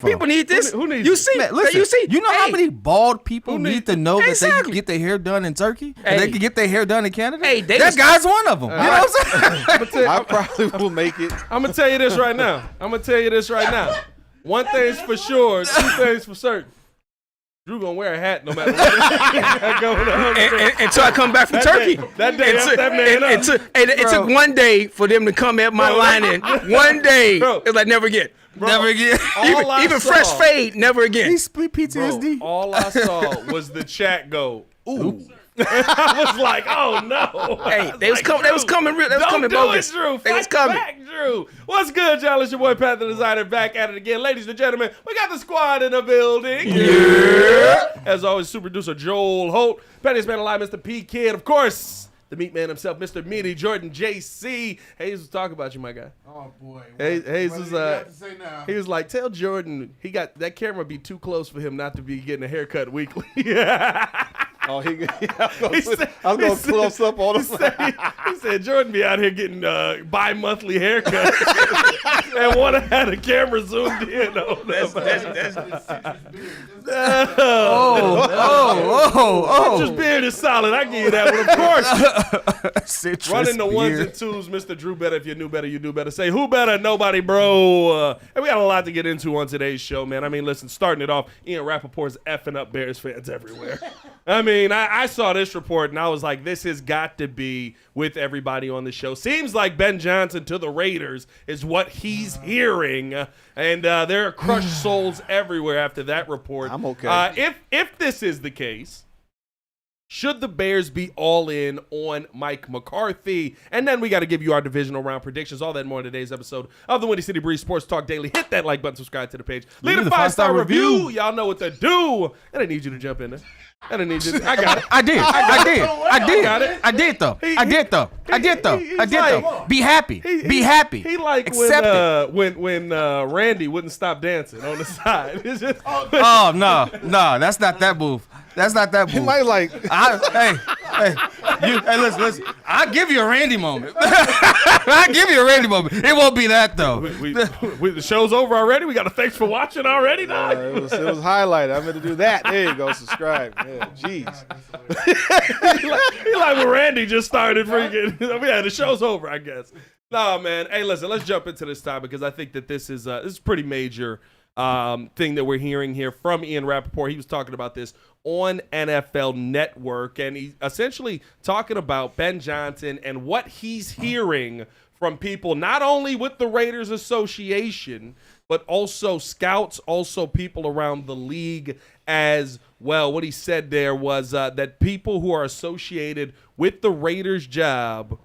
from? People need this. Who needs you it? see? Man, listen, you see? you know how many bald people need to know that they Exactly. can get their hair done in Turkey and Hey. they can get their hair done in Canada? Hey, they that was- guy's one of them. You know what I'm saying? I probably will make it. I'm gonna tell you this right now. One thing's for sure, two things for certain. Drew gonna wear a hat no matter what. Going on. Until I come back from Turkey. That day, that man up. It took one day for them to come at my line in. One day. Bro. It's like never again. Never again. All I Even saw- fresh fade, never again. He split PTSD. Bro, all I saw was the chat go, ooh. I was like, oh no. Hey, they was coming real. They was coming Don't do bogus. it, Drew. They was Fight coming. back, Drew. What's good, y'all? It's your boy, Pat the Designer, back at it again. Ladies and gentlemen, we got the squad in the building. Yeah. As always, super producer Joel Holt, Pettiest Man Alive, Mr. P. Kid, of course, the meat man himself, Mr. Meaty, Jordan JC. Hayes was talking about you, my guy. Oh boy. Hayes What was do you got to say now? he was like, tell Jordan he got that camera be too close for him not to be getting a haircut weekly. Oh, I was He said- going he to said- close up all He said Jordan be out here getting bi-monthly haircuts and want to have the camera zoomed in on them. Citrus beard is solid. I give you that one, of course. Citrus Running the ones beard. and twos, Mr. Drew Better. If you knew better, you do better. Say who better? Nobody, bro. And we got a lot to get into on today's show, man. I mean, listen, starting it off, Ian Rapoport's effing up Bears fans everywhere. I mean, I saw this report and I was like, this has got to be with everybody on the show. Seems like Ben Johnson to the Raiders is what he's hearing. And there are crushed souls everywhere after that report. I'm okay. If this is the case, should the Bears be all in on Mike McCarthy? And then we got to give you our divisional round predictions. All that and more in today's episode of the Windy City Breeze Sports Talk Daily. Hit that like button, subscribe to the page. Leave a 5-star review. Y'all know what to do. And I need you to jump in there. I don't need you. I got it. I did. got it. I did though. Be happy. Be happy. He like Accept it. when Randy wouldn't stop dancing on the side. It's just, Oh no, that's not that move. That's not that He move. might like. Hey, listen. I'll give you a Randy moment. I'll give you a Randy moment. It won't be that though. the show's over already. We got a thanks for watching already, dog. It was highlighted. I meant to do that. There you go. Subscribe. Yeah, jeez. He like when Randy just started freaking. Yeah, the show's over, I guess. Nah, man. Hey, listen, let's jump into this topic because I think that this is pretty major thing that we're hearing here from Ian Rapoport. He was talking about this on NFL Network, and he's essentially talking about Ben Johnson and what he's hearing from people, not only with the Raiders Association, but also scouts, also people around the league as well. What he said there was that people who are associated with the Raiders job,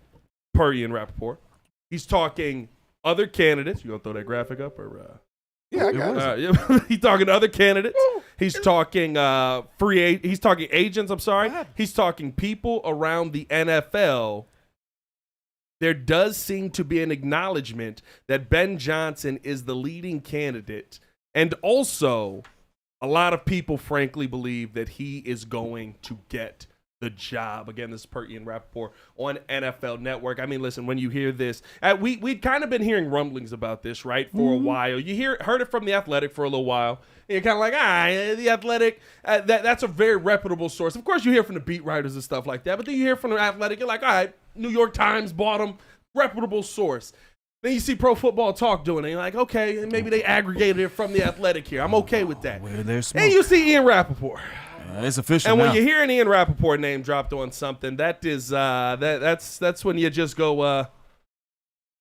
per Ian Rapoport, he's talking other candidates. You gonna throw that graphic up or? Yeah, I got it. He's talking to other candidates. He's talking he's talking agents. I'm sorry. He's talking people around the NFL. There does seem to be an acknowledgement that Ben Johnson is the leading candidate, and also a lot of people, frankly, believe that he is going to get the job. Again, this is per Ian Rapoport on NFL Network. I mean, listen, when you hear this, we'd kind of been hearing rumblings about this, right, for a while. You heard it from The Athletic for a little while. And you're kind of like, The Athletic, that's a very reputable source. Of course, you hear from the beat writers and stuff like that, but then you hear from The Athletic, you're like, all right, New York Times bought them, reputable source. Then you see Pro Football Talk doing it. You're like, okay, maybe they aggregated it from The Athletic here. I'm okay with that. Where there's smoke. And you see Ian Rapoport. It's official And now. when you hear an Ian Rapoport name dropped on something, that is that's when you just go,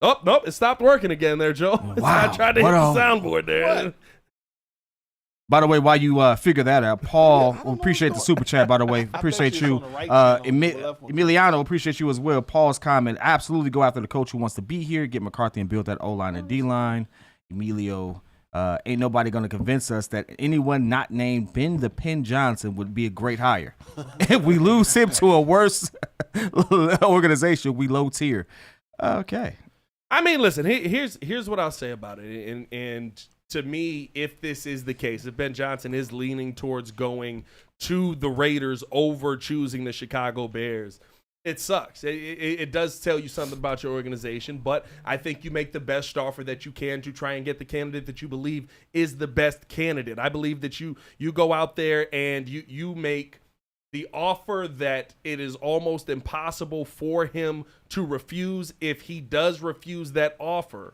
oh nope, it stopped working again there, Joe. Wow. I tried to hit the soundboard there. What? By the way, while you figure that out, Paul, we appreciate the super chat, by the way. Appreciate you. Emiliano, appreciate you as well. Paul's comment, absolutely go after the coach who wants to be here, get McCarthy and build that O-line and D-line. Emilio, ain't nobody going to convince us that anyone not named Ben the Pen Johnson would be a great hire. If we lose him to a worse organization, we low tier. Okay. I mean, listen, here's what I'll say about it. And to me, if this is the case, if Ben Johnson is leaning towards going to the Raiders over choosing the Chicago Bears, It sucks. It does tell you something about your organization, but I think you make the best offer that you can to try and get the candidate that you believe is the best candidate. I believe that you go out there and you make the offer that it is almost impossible for him to refuse. If he does refuse that offer,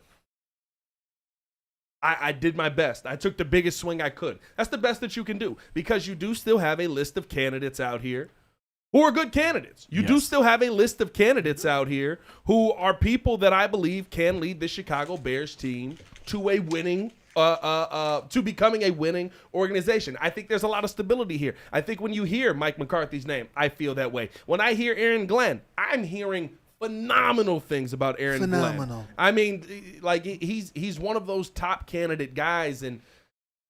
I did my best. I took the biggest swing I could. That's the best that you can do, because you do still have a list of candidates out here who are good candidates. You do still have a list of candidates out here who are people that I believe can lead the Chicago Bears team to a winning to becoming a winning organization. I think there's a lot of stability here. I think when you hear Mike McCarthy's name, I feel that way. When I hear Aaron Glenn, I'm hearing phenomenal things about Aaron Glenn. I mean, like, he's one of those top candidate guys, and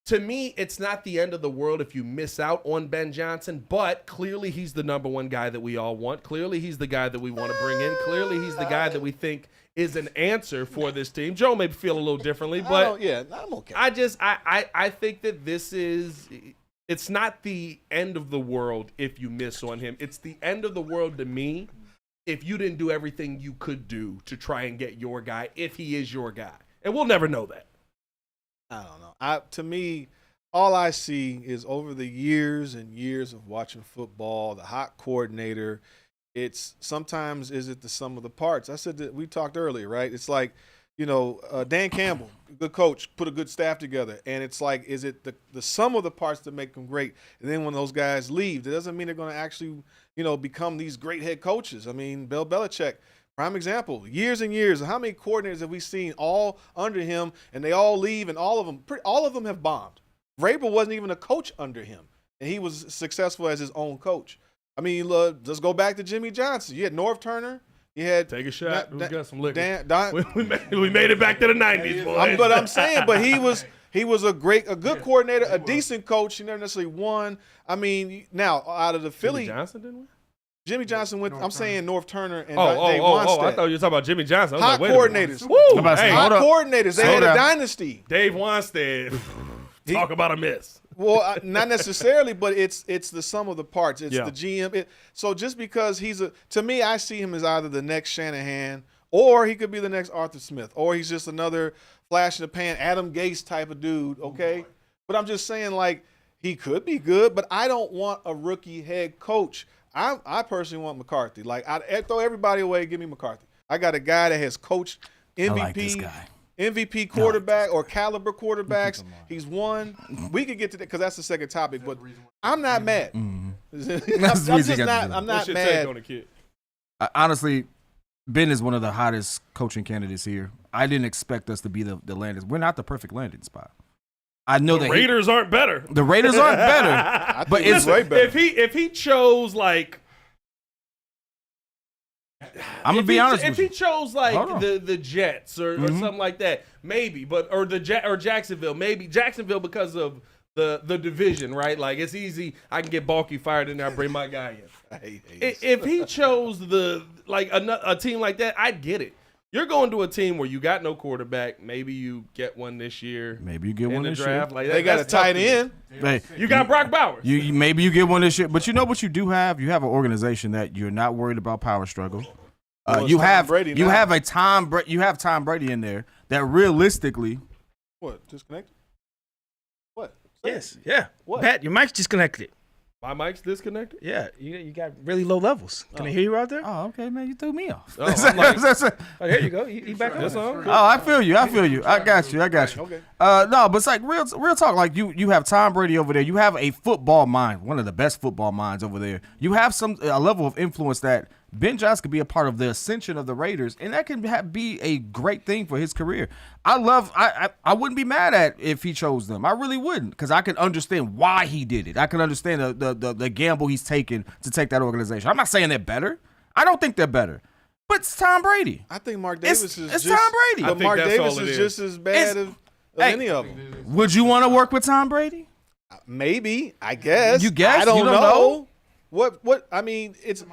to me, it's not the end of the world if you miss out on Ben Johnson, but clearly he's the number one guy that we all want. Clearly he's the guy that we want to bring in. Clearly he's the guy that we think is an answer for this team. Joe may feel a little differently, but I'm okay. I think that it's not the end of the world if you miss on him. It's the end of the world to me if you didn't do everything you could do to try and get your guy, if he is your guy. And we'll never know that. I don't know. To me, all I see is, over the years and years of watching football, the hot coordinator, it's sometimes, is it the sum of the parts? I said that we talked earlier, right? It's like, Dan Campbell, good coach, put a good staff together. And it's like, is it the sum of the parts that make them great? And then when those guys leave, it doesn't mean they're going to actually, become these great head coaches. I mean, Bill Belichick, prime example, years and years. How many coordinators have we seen all under him, and they all leave, and all of them have bombed? Vrabel wasn't even a coach under him, and he was successful as his own coach. I mean, let's go back to Jimmy Johnson. You had Norv Turner. You had take a shot. Who's got some liquor? We made it back to the 90s, boys. But I'm saying, he was a good coordinator, a decent coach. He never necessarily won. I mean, now out of the Philly, Jimmy Johnson didn't win. Jimmy Johnson went. I'm saying Norv Turner and Dave Wanstead. I thought you were talking about Jimmy Johnson. I was like, coordinators. Woo! Hot coordinators. They had a dynasty. Dave Wanstead. Talk about a miss. Well, not necessarily, but it's the sum of the parts. It's the GM. So just because to me, I see him as either the next Shanahan, or he could be the next Arthur Smith, or he's just another flash in the pan, Adam Gase type of dude. Okay, but I'm just saying, like, he could be good, but I don't want a rookie head coach. I personally want McCarthy. Like, I'd throw everybody away. Give me McCarthy. I got a guy that has coached MVP. I like this guy. MVP quarterback or caliber quarterbacks. He's won. We could get to that because that's the second topic. But I'm not mad. I'm not What's your mad. take on the kid? Honestly, Ben is one of the hottest coaching candidates here. I didn't expect us to be the landing. We're not the perfect landing spot. I know the Raiders aren't better. The Raiders aren't better. But it's way better. If he chose, like, I'm gonna be honest with you. If he chose like the Jets or something like that, maybe. Or Jacksonville, maybe Jacksonville because of the division, right? Like, it's easy. I can get Balky fired in there. I bring my guy in. If he chose a team like that, I'd get it. You're going to a team where you got no quarterback. Maybe you get one this year. Maybe you get one this draft. year. Like, they got a tight end. You got Brock Bowers. Maybe you get one this year. But you know what you do have? You have an organization that you're not worried about power struggle. You have Tom Brady in there that realistically. What, disconnected? What? Yes. Yeah. What? Pat, your mic's disconnected. My mic's disconnected? Yeah. You got really low levels. Can I hear you out there? Oh, okay, man. You threw me off. Oh, I'm like, Oh, there you go. He back on. Oh, I feel you. I got you. Okay. No, but it's like real talk. Like you have Tom Brady over there. You have a football mind, one of the best football minds over there. You have a level of influence that Ben Johnson could be a part of the ascension of the Raiders, and that can be a great thing for his career. I wouldn't be mad at if he chose them. I really wouldn't, because I can understand why he did it. I can understand the gamble he's taken to take that organization. I'm not saying they're better. I don't think they're better. But it's Tom Brady. I think Mark Davis it's Tom Brady. But Mark Davis is just as bad as any of them. Would you want to work with Tom Brady? Maybe. I guess. You guess? I don't You don't know. What? I mean, it's.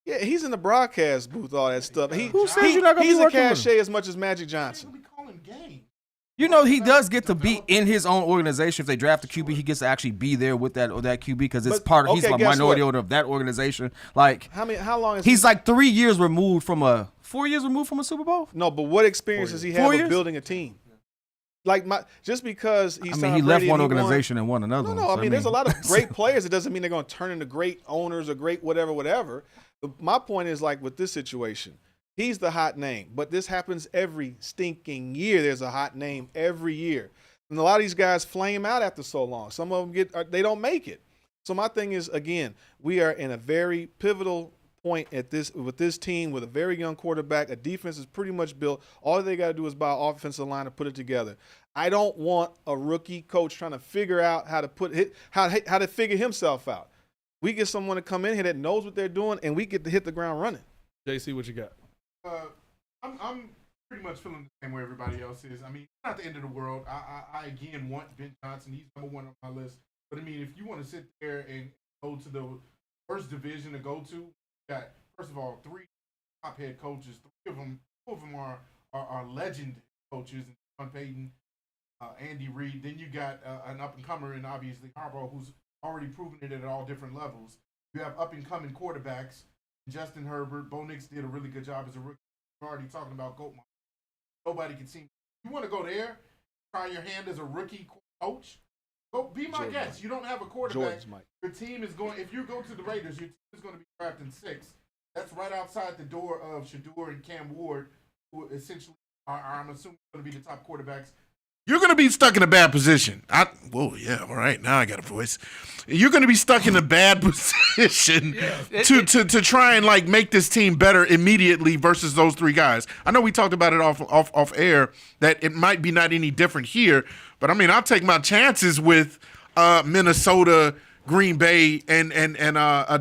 Yeah, he's in the broadcast booth, all that stuff. Who says you're not gonna he's be a working with him? cachet as much as Magic Johnson. You know, he does get to be in his own organization. If they draft a QB, he gets to actually be there with that QB because it's But, he's okay, a guess minority what? owner of that organization. Like, How long is he's like 4 years removed from a Super Bowl. No, but what experience does he 4 have years? of building a team? Like just because he's I mean, he left one organization and won another. No, one. I mean, there's a lot of great players. It doesn't mean they're going to turn into great owners or great whatever. My point is, like, with this situation, he's the hot name, but this happens every stinking year. There's a hot name every year. And a lot of these guys flame out after so long. Some of them they don't make it. So my thing is, again, we are in a very pivotal point with this team with a very young quarterback. A defense is pretty much built. All they got to do is buy an offensive line and put it together. I don't want a rookie coach trying to figure out how to figure himself out. We get someone to come in here that knows what they're doing, and we get to hit the ground running. JC, what you got? I'm pretty much feeling the same way everybody else is. I mean, it's not the end of the world. I again want Ben Johnson. He's number one on my list. But I mean, if you want to sit there and go to the worst division to go to, you got, first of all, 3 top head coaches. 2 of them are legend coaches. Sean Payton, Andy Reid. Then you got an up and comer, and obviously Harbaugh, who's already proven it at all different levels. You have up and coming quarterbacks. Justin Herbert, Bo Nix did a really good job as a rookie. We're already talking about Goat. Nobody can see. You want to go there, try your hand as a rookie coach? Go be my guest. You don't have a quarterback. Your team is going. If you go to the Raiders, your team is going to be drafting 6. That's right outside the door of Shador and Cam Ward, who essentially I'm assuming going to be the top quarterbacks. You're going to be stuck in a bad position. All right, now I got a voice. You're going to be stuck in a bad position to try and like make this team better immediately versus those 3 guys. I know we talked about it off air that it might be not any different here, but I mean I'll take my chances with Minnesota, Green Bay, and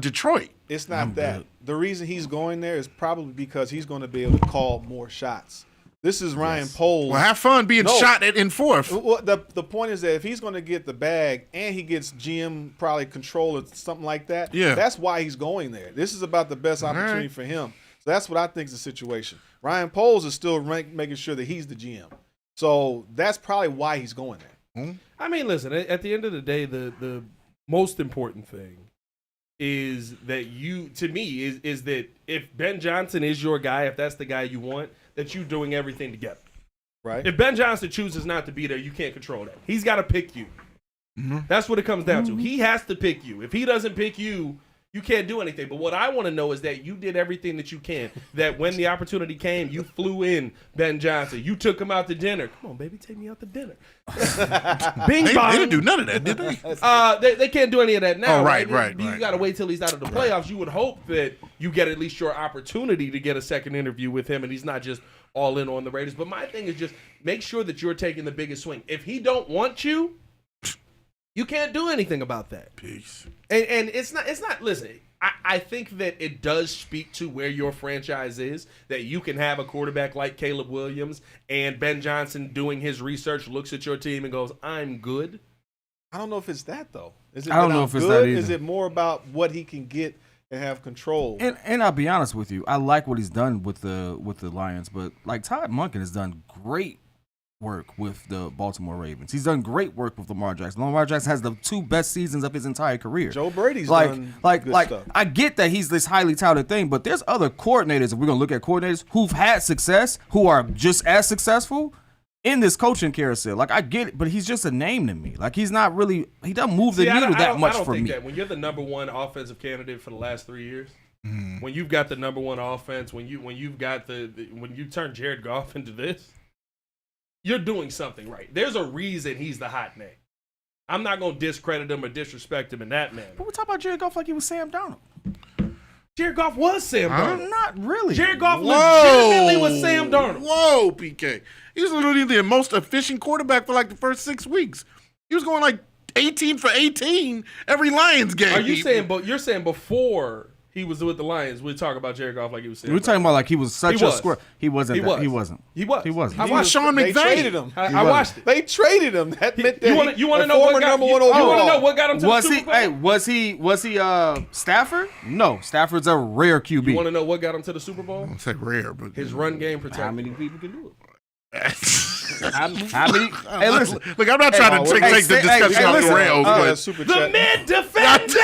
Detroit. It's not that. The reason he's going there is probably because he's going to be able to call more shots. This is Ryan Poles. Well, have fun being shot at in 4th. Well, the point is that if he's going to get the bag and he gets GM probably control or something like that, that's why he's going there. This is about the best opportunity for him. So that's what I think is the situation. Ryan Poles is still making sure that he's the GM. So that's probably why he's going there. I mean, listen, at the end of the day, the most important thing is that is that if Ben Johnson is your guy, if that's the guy you want, that you're doing everything together. Right. If Ben Johnson chooses not to be there, you can't control that. He's got to pick you. Mm-hmm. That's what it comes down to. He has to pick you. If he doesn't pick you, you can't do anything. But what I want to know is that you did everything that you can. That when the opportunity came, you flew in Ben Johnson. You took him out to dinner. Come on, baby, take me out to dinner. Bing bong. They didn't do none of that, did they? They can't do any of that now. Oh, right. You got to wait till he's out of the playoffs. You would hope that you get at least your opportunity to get a second interview with him, and he's not just all in on the Raiders. But my thing is just make sure that you're taking the biggest swing. If he don't want you, you can't do anything about that. Peace. And it's not. Listen, I think that it does speak to where your franchise is, that you can have a quarterback like Caleb Williams and Ben Johnson doing his research, looks at your team and goes, "I'm good." I don't know if it's that though. Is it I don't know if it's that either. Is it more about what he can get and have control? And I'll be honest with you, I like what he's done with the Lions, but like Todd Monken has done great work with the Baltimore Ravens. He's done great work with Lamar Jackson. Lamar Jackson has the 2 best seasons of his entire career. Joe Brady's done good stuff. I get that he's this highly touted thing, but there's other coordinators, if we're going to look at coordinators, who've had success, who are just as successful in this coaching carousel. Like, I get it, but he's just a name to me. Like, he's not really, he doesn't move the needle that much for me. That. When you're the number 1 offensive candidate for the last 3 years, when you've got the number 1 offense, when you turn Jared Goff into this, you're doing something right. There's a reason he's the hot name. I'm not going to discredit him or disrespect him in that manner. But we talk about Jared Goff like he was Sam Darnold. Jared Goff was Sam Darnold. Not really. Jared Goff legitimately was Sam Darnold. Whoa, PK. He was literally the most efficient quarterback for like the first 6 weeks. He was going like 18 for 18 every Lions game. Are you saying, but you're saying before he was with the Lions, we talk about Jared Goff like he was Sam Darnold? We're talking about like he was such a squirrel. He wasn't. He wasn't. He was. He wasn't. I watched Sean McVay. They traded him. I watched it. They traded him. That meant that you want to know what got number 1 overall. You want to know what got him to the Super Bowl? Hey, was he Stafford? No, Stafford's a rare QB. You want to know what got him to the Super Bowl? I'll say rare, but His run game protection. How many people can do it? How many? Hey, listen. Look, I'm not trying to take the discussion off the rails. But super The chat. mid defender.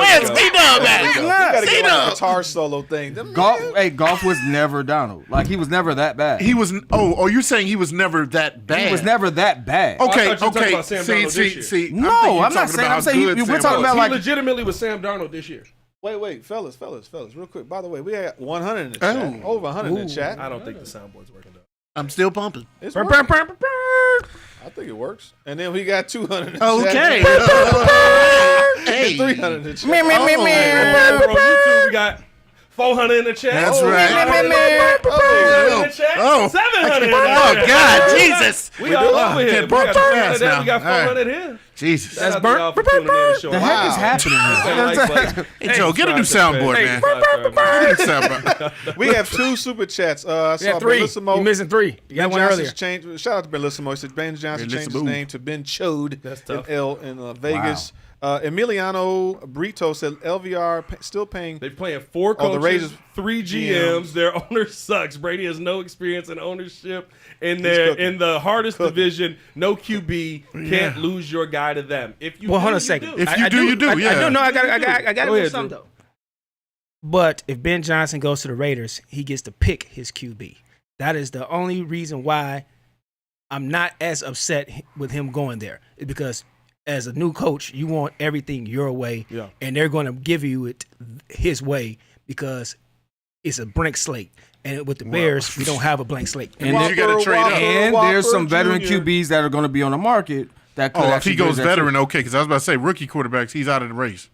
where's C-Dub at? You gotta get like a C-Dub. guitar solo thing. Them Golf was never Donald. Like he was never that bad. He was. Oh, you're saying he was never that bad? He was never that bad. Okay, I thought you were talking okay. about Sam Darnold this year. See. No, I'm not saying. I'm saying we're talking about He like. legitimately was Sam Darnold this year. Wait, fellas, real quick. By the way, we had 100 in the chat. Over 100 in the chat. I don't think the soundboard's working though. I'm still pumping. It's working. I think it works. And then we got 200 in the chat. Okay. Hey. 300 in the chat. Bro, YouTube, we got 400 in the chat. That's right. 300 in the chat. Oh. 700 in the Oh chat. God, Jesus! We all over here. Can't We burp got too 300 fast there. now. We got All right. 400 here. Jesus. Shout out to y'all for tuning in the show. The heck is happening here? Hey, Joe, get a new soundboard, man. Get a new soundboard. We have 2 super chats. I Yeah, saw 3. Bellissimo. You missing 3. You got Ben one Johnson's earlier. changed. Shout out to Bellissimo. He said Ben Johnson changed his Bellissimo. name to Ben Chode That's in tough. in Vegas. Emiliano Brito said LVR still paying. They're playing 4 Oh, the coaches, Raiders- 3 GMs. Their owner sucks. Brady has no experience in ownership. In cooking. in the hardest division, no QB can't lose your guy to them. If you Well, do, hold on a you second. do. If you do, you do. I Yeah. don't know. I got Go to ahead, do something Drew. though. But if Ben Johnson goes to the Raiders, he gets to pick his QB. That is the only reason why I'm not as upset with him going there. It's because as a new coach, you want everything your way, and they're going to give you it his way because it's a blank slate. And with the Bears, we don't have a blank slate. And you got to trade up. And Whopper there's some veteran Jr. QBs that are going to be on the market that could Oh, if actually he goes bridge that veteran, too. okay. Because I was about to say rookie quarterbacks, he's out of the race.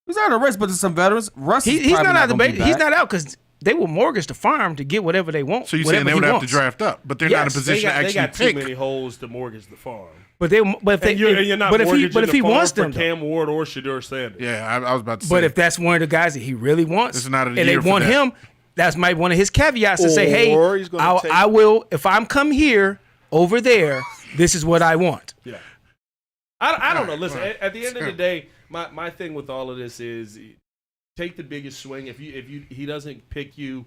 He's out of the race, but there's some veterans. Russ is He's probably not out of the gonna bait. be He's back. not out because they will mortgage the farm to get whatever they want. So you're saying whatever they would he have to wants. draft up, but they're not in a Yes, position to They actually got too pick. many holes to mortgage the farm. But if they, And you're not but if mortgaging he the farm wants for them, though. Cam Ward or Shedeur Sanders. Yeah, I was about to say. But if that's one of the guys that he really wants, This is not a and year they for want that. him, that's might one of his caveats to say, "Hey, Or he's gonna take- I will if I'm come here over there. This is what I want." Yeah. I don't know. Listen, at the end of the day, my thing with all of this is take the biggest swing. If he doesn't pick you,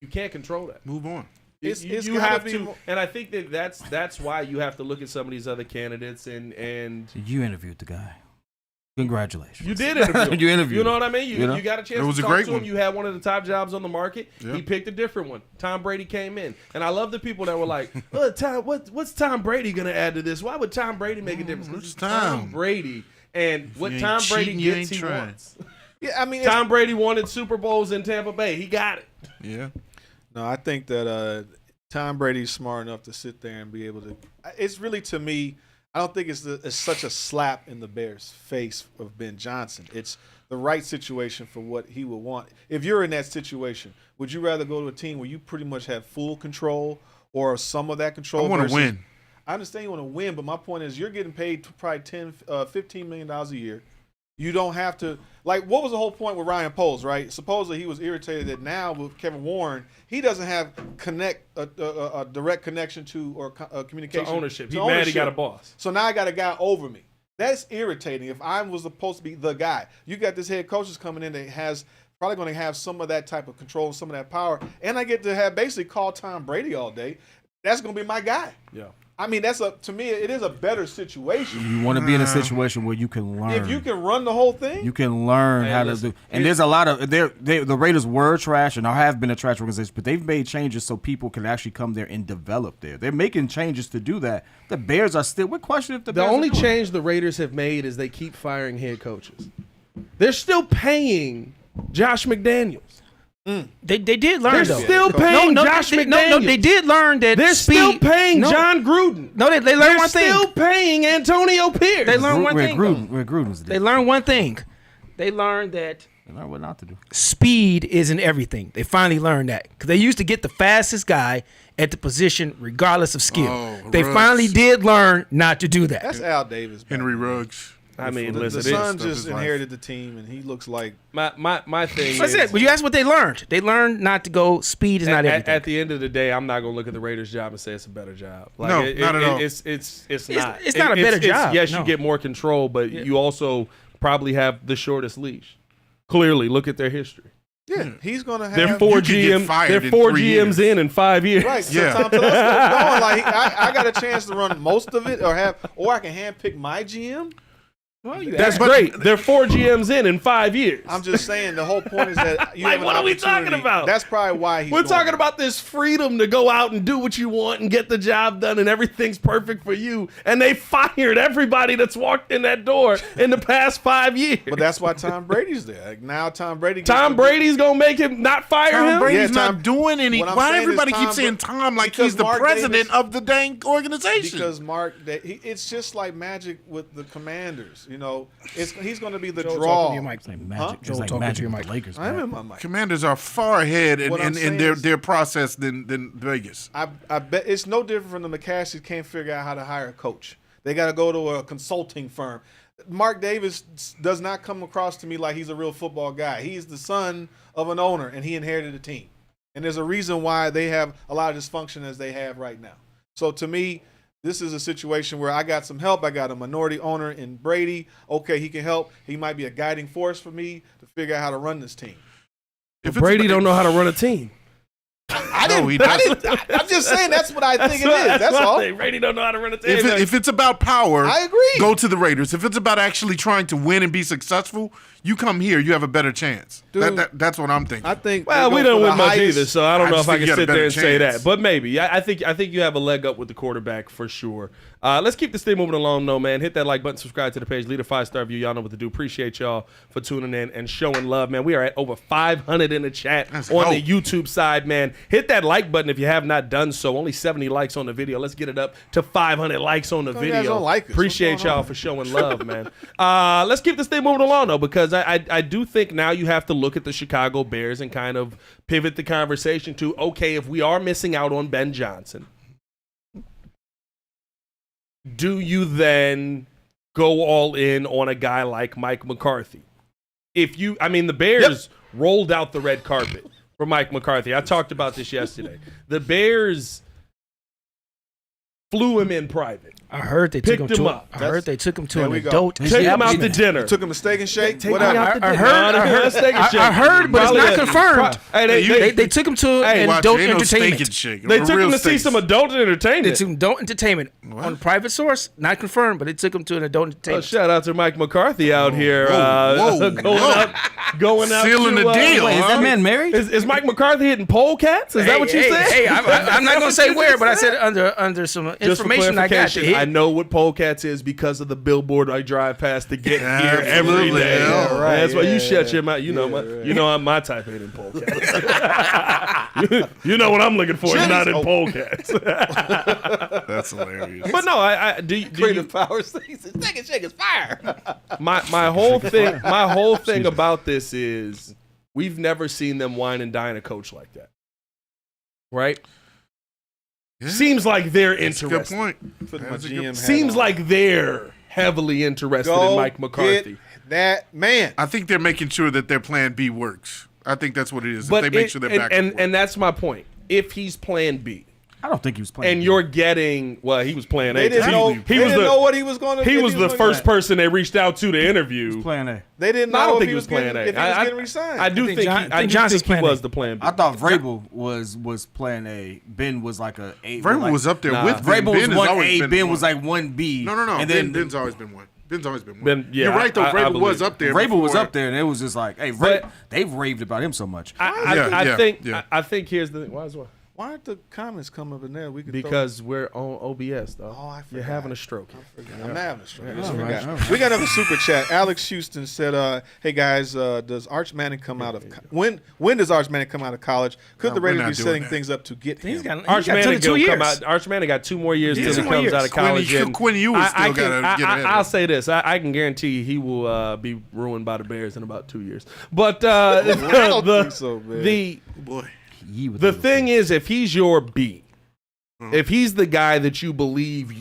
you can't control that. move on. It's you gotta have be to, more- and I think that's why you have to look at some of these other candidates and You interviewed the guy. Congratulations. you did interview. You interviewed. You know what I mean? You know? You got a chance It was to a talk great to him. one. You had one of the top jobs on the market. Yeah. He picked a different one. Tom Brady came in, and I love the people that were like, "What's Tom Brady gonna add to this? Why would Tom Brady make a difference?" This is Tom Brady, and what you ain't Tom Brady cheating, you gets, ain't he trying. wants. Yeah, I mean, Tom Brady wanted Super Bowls in Tampa Bay. He got it. Yeah. no, I think that Tom Brady's smart enough to sit there and be able to. It's really, to me, I don't think it's such a slap in the Bears' face of Ben Johnson. It's the right situation for what he would want. If you're in that situation, would you rather go to a team where you pretty much have full control or some of that control? I want to versus- win. I understand you want to win, but my point is you're getting paid probably $15 million a year. You don't have to, like, what was the whole point with Ryan Poles, right? Supposedly he was irritated that now with Kevin Warren, he doesn't have a direct connection to or communication. To ownership. to He mad he ownership. got a boss. So now I got a guy over me. That's irritating. If I was supposed to be the guy, you got this head coach that's coming in that has probably going to have some of that type of control, some of that power, and I get to have basically call Tom Brady all day. That's going to be my guy. Yeah. I mean, to me, it is a better situation. You want to be in a situation where you can learn. If you can run the whole thing, You can learn Hey, how listen, to do. And there's a lot of the Raiders were trash and have been a trash organization, but they've made changes so people can actually come there and develop there. They're making changes to do that. The Bears are still. What question if the The Bears only are doing? change the Raiders have made is they keep firing head coaches. They're still paying Josh McDaniels. They did learn They're though. still paying Josh they, McDaniels. no, they did learn that. They're speed, still paying no, John Gruden. No, they learned They're one thing. still paying Antonio Pierce. They learned one Where thing. Gruden's They learned one thing. They learned that They learned what not to do. speed isn't everything. They finally learned that because they used to get the fastest guy at the position regardless of skill. Oh, They Ruggs. finally did learn not to do that. that's Al Davis. back Henry then. Ruggs. I mean, The listen, son stuff just is life. inherited the team, and he looks like my thing That's is, it. But you ask what they learned. They learned not to go. Speed is not everything. at the end of the day, I'm not gonna look at the Raiders' job and say it's a better job. Like, No, not at all. It's not. It's not a better job, Yes, no. you get more control, but you also probably have the shortest leash. Clearly, look at their history. Yeah, he's gonna have. They're four You could get GM. fired They're in 4 3 GMs years. in 5 years. Right, so Yeah. Tom Telesco's going. Like I got a chance to run most of it, or I can handpick my GM. Well, you That's asked. great. They're 4 GMs in 5 years. I'm just saying the whole point is that you Like, have an what are we opportunity. talking about? That's probably why he's. We're going talking there. about this freedom to go out and do what you want and get the job done and everything's perfect for you. And they fired everybody that's walked in that door in the past 5 years. But that's why Tom Brady's there. Like now, Tom Brady. Gets Tom to be- Brady's going to make him not fire Tom him? Brady's Yeah, Tom- not doing any. what I'm Why saying is everybody Tom keeps saying Bra- Tom like because he's the Mark president Davis- of the dang organization? Because Mark, it's just like magic with the Commanders. You know, he's going to be the Joel, draw. talk to your mic. It's like Huh? magic. It's Joel, like talking magic to your with mic. the Lakers. I'm man. in my mic. Commanders are far ahead What I'm in saying their is- their process than Vegas. I bet it's no different from the McCaskeys can't figure out how to hire a coach. They got to go to a consulting firm. Mark Davis does not come across to me like he's a real football guy. He's the son of an owner, and he inherited a team. And there's a reason why they have a lot of dysfunction as they have right now. So to me, this is a situation where I got some help. I got a minority owner in Brady. Okay, he can help. He might be a guiding force for me to figure out how to run this team. If Brady don't know how to run a team. He doesn't. I'm just saying that's what I think it what- is. That's what I all. think. Brady don't know how to run a team. If it's about power, I agree. Go to the Raiders. If it's about actually trying to win and be successful, you come here. You have a better chance. Dude, That's what I'm thinking. I think. Well, they we go don't for the win much highest- either, so I don't I know just if I think can you got a sit there better and say chance. that. But maybe. I think you have a leg up with the quarterback for sure. Let's keep this thing moving along, though, man. Hit that like button, subscribe to the page, leave a 5-star review. Y'all know what to do. Appreciate y'all for tuning in and showing love, man. We are at over 500 in the chat Let's on go. the YouTube side, man. Hit that like button if you have not done so. Only 70 likes on the video. Let's get it up to 500 likes on the You guys video. don't like us. Appreciate What's going y'all on? for showing love, man. Let's keep this thing moving along, though, because I do think now you have to look at the Chicago Bears and kind of pivot the conversation to, okay, if we are missing out on Ben Johnson, do you then go all in on a guy like Mike McCarthy? The Bears rolled out the red carpet for Mike McCarthy. I talked about this yesterday. The Bears flew him in private. I heard they took Picked him him to. up. I heard they took him to There an we go. adult. Took him out to dinner. Took him a steak and shake. Take Whatever. me out to I dinner. heard- No, I heard- steak and I shake. heard, but it's Probably not a- confirmed. Hey, They took him to Hey, an watch, adult ain't no steak entertainment. and shake. They A took real him to see steaks. some adult They entertainment. took him to adult entertainment on private source, not confirmed, but they took him to an adult Oh, entertainment. shout out to Mike McCarthy out here whoa, going out Sealing to, the deal. Wait, is that man married? Is Mike McCarthy hitting polecats? Is that what you said? Hey, I'm not gonna say where, but I said under some Just for information I got. clarification, I know what polecats is because of the billboard I drive past to get here every Absolutely. day. Yeah, right. That's why Yeah, you shut yeah. your mouth. You know, I'm my type of hitting polecats. you know what I'm looking for. It's not in polecats. That's hilarious. But no, I do. Do you, power stakes. Steak and shake is fire. my whole thing about this is we've never seen them wine and dine a coach like that, right? Yeah. Seems like they're That's a interested. good point. Put my That's a good- GM hat Seems on. like they're heavily interested in Mike McCarthy. Get that man. I think they're making sure that their plan B works. I think that's what it is. But If they make sure they're back. and that's my point. If he's Plan B, I don't think he was playing. and you're getting he was Plan A. They didn't know. He They was didn't the know what he was going to. he was the first person they reached out to interview. playing A. They didn't No, know I don't if think he he was was Plan getting, A. if he was getting resigned. I do think think John- I do Johnson's think he Plan A. was the Plan B. I thought Vrabel was playing A. Ben was like a A. Vrabel like, was up there Nah. with Ben. Vrabel was Ben has one always A. been Ben one. was like one B. No. And then Ben's always been one. Ben's always been one. Ben, yeah, You're right though. I Vrabel believe was it. up there. Vrabel was before. up there, and it was just like, hey, But- they've raved about him so much. I think here's the why is what? Why aren't the comments come up in there? We could Because we're on OBS, though. Oh, I You're forgot. having a stroke. I'm not having a stroke. all right. We got another super chat. Alex Houston said, "Hey guys, does Arch Manning come out of when does Arch Manning come out of college? Could No, the we're Raiders not be doing setting that. things up to get him?" He's got Arch Manning took 2 years. Arch Manning got 2 more years Yeah, till 2 he more comes years. out of college. Quinn Ewers still gotta get ahead of I'll him. say this: I can guarantee he will be ruined by the Bears in about 2 years. But the think so, man. Boy. the thing is, if he's your B, if he's the guy that you believe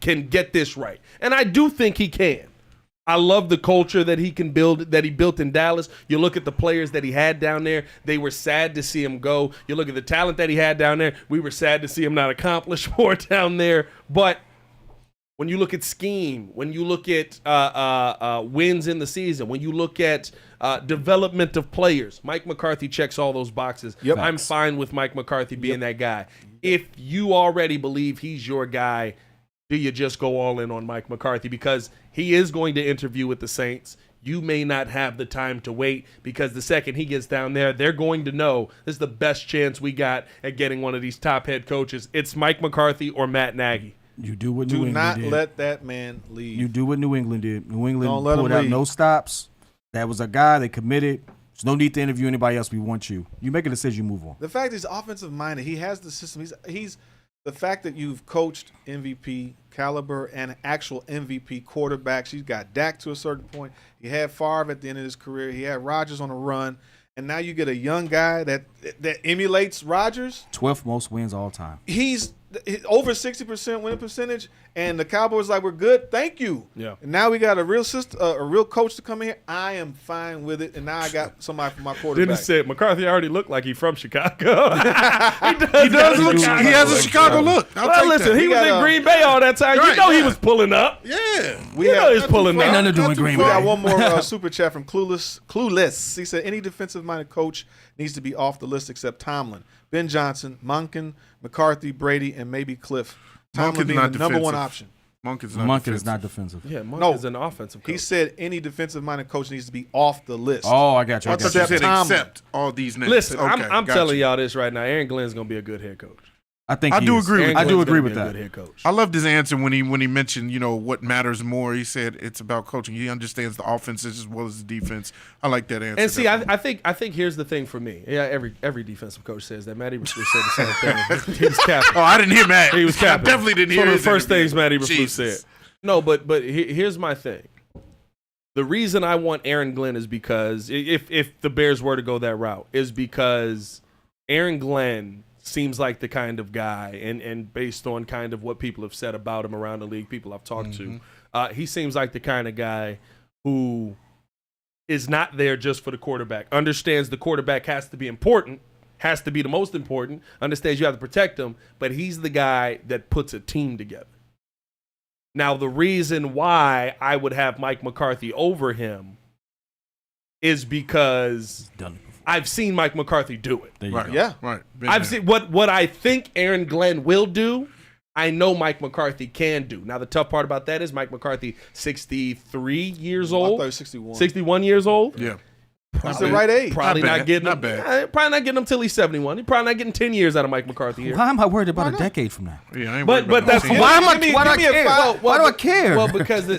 can get this right, and I do think he can. I love the culture that he can build, that he built in Dallas. You look at the players that he had down there. They were sad to see him go. You look at the talent that he had down there. We were sad to see him not accomplish more down there. But when you look at scheme, when you look at wins in the season, when you look at development of players, Mike McCarthy checks all those boxes. Yep. I'm fine with Mike McCarthy being that guy. If you already believe he's your guy, do you just go all in on Mike McCarthy? Because he is going to interview with the Saints. You may not have the time to wait because the second he gets down there, they're going to know this is the best chance we got at getting one of these top head coaches. It's Mike McCarthy or Matt Nagy. You do what New Do England not did. let that man leave. You do what New England did. New England Don't let him pulled out leave. no stops. That was a guy they committed. There's no need to interview anybody else. We want you. You make a decision, you move on. The fact he's offensive minded, he has the system. He's the fact that you've coached MVP caliber and actual MVP quarterbacks. He's got Dak to a certain point. He had Favre at the end of his career. He had Rodgers on a run, and now you get a young guy that emulates Rodgers. 12th most wins all time. He's over 60% winning percentage, and the Cowboys like, we're good, thank you. Yeah. And now we got a real system, a real coach to come in here. I am fine with it, and now I got somebody for my quarterback. Didn't say McCarthy already looked like he's from Chicago. He does look. He has a Chicago look. I'll Well, take listen, that. he was got in a- Green Bay all that time. Right, you know he yeah. was pulling up. Yeah. We You know he's pulling Ain't up. nothing to do in Green We got Bay. one more super chat from Clueless. He said any defensive-minded coach needs to be off the list except Tomlin, Ben Johnson, Monken, McCarthy, Brady, and maybe Cliff. Tomlin Monken's being not the number one defensive. option. Monk is not. Monken defensive. is not defensive. Yeah, Monk No. is an offensive coach. He said any defensive-minded coach needs to be off the list. Oh, I got you. I I got thought you you. said Tomlin. accept all these names. Listen, Okay, I'm got telling you. y'all this right now. Aaron Glenn's going to be a good head coach. I think I he do is. agree with Aaron I do Glenn's agree gonna with be a that. good head coach. I loved his answer when he mentioned, what matters more. He said it's about coaching. He understands the offense as well as the defense. I like that answer. And see, definitely. I think here's the thing for me. Yeah, every defensive coach says that. Matt Eberflus said the same thing. He was capping. Oh, I didn't hear Matt. He was I capping. definitely didn't It's hear one of his the first interview. things Matt Eberflus Jesus. said. No, but here's my thing. The reason I want Aaron Glenn is because if the Bears were to go that route is because Aaron Glenn seems like the kind of guy, and based on kind of what people have said about him around the league, people I've talked to, he seems like the kind of guy who is not there just for the quarterback, understands the quarterback has to be important, has to be the most important, understands you have to protect him, but he's the guy that puts a team together. Now, the reason why I would have Mike McCarthy over him is because Done it before. I've seen Mike McCarthy do it. There you Right. go. Yeah. Right. Been I've there. seen what I think Aaron Glenn will do. I know Mike McCarthy can do. Now, the tough part about that is Mike McCarthy, 63 years I old, thought he was 61. 61 years old. Yeah. That's the right age. Probably Not not, bad. getting Not him. bad. Probably not getting him till he's 71. He's probably not getting 10 years out of Mike McCarthy here. Why am I worried about a decade from now? Yeah. I ain't But worried about that's no team. Why am I? Give me- Why do I give me a care? five. Why do I care? Well, because the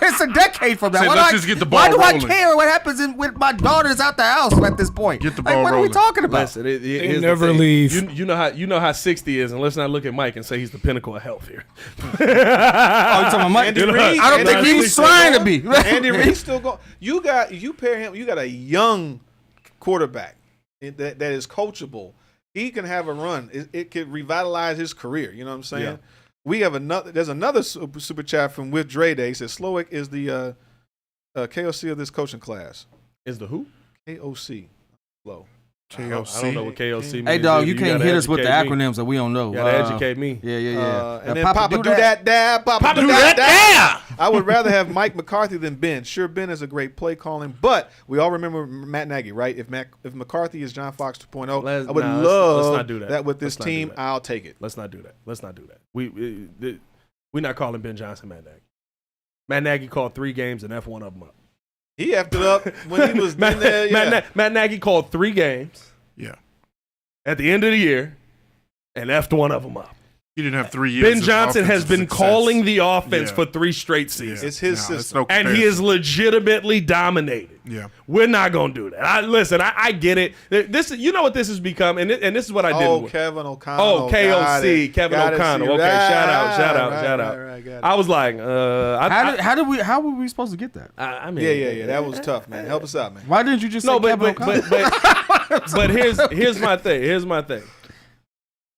It's a decade from now. Say, Why, let's do I, just get the why ball do I rolling. care what happens with my daughters out the house at this point? Get the Like, ball what are we rolling. talking about? Listen, here's the never thing. leave. You know how 60 is, and let's not look at Mike and say he's the pinnacle of health here. Oh, you talking about Mike? Andy Reid. I don't Andy think Reid he's still trying to going. be. Andy Reid still going. You pair him. You got a young quarterback that is coachable. He can have a run. It could revitalize his career. You know what I'm saying? Yeah. We have another. There's another super chat from With Dre Day. He says Slowick is the KOC of this coaching class. Is the who? KOC. Slow. KOC. I don't know what KOC means. Hey, dog, you can't gotta hit us with the educate me. acronyms that we don't know. You gotta educate me. Yeah. And then Papa do that, dad. Papa do that, dad. I would rather have Mike McCarthy than Ben. Sure, Ben is a great play calling, but we all remember Matt Nagy, right? If McCarthy is John Fox 2.0, I would love let's not do that. with this Let's not do team. that. I'll take it. Let's not do that. Let's not do that. We're not calling Ben Johnson Matt Nagy. Matt Nagy called 3 games and F one of them up. He effed it up when he was in there. Yeah. Matt Nagy called 3 games Yeah. at the end of the year and F'd one of them up. He didn't have 3 years. Ben of Johnson has offensive been success. calling the offense Yeah. for 3 straight seasons. It's his No, system. And he is legitimately dominated. Yeah. We're not gonna do that. I get it. This, you know what this has become, and this is what I didn't. Kevin O'Connell. Oh, KOC, Kevin O'Connell. Okay, shout out. Right, I was like, How were we supposed to get that? I mean, Yeah. That was tough, man. Help us out, man. Why didn't you just No, say but Kevin O'Connell? but here's my thing. Here's my thing.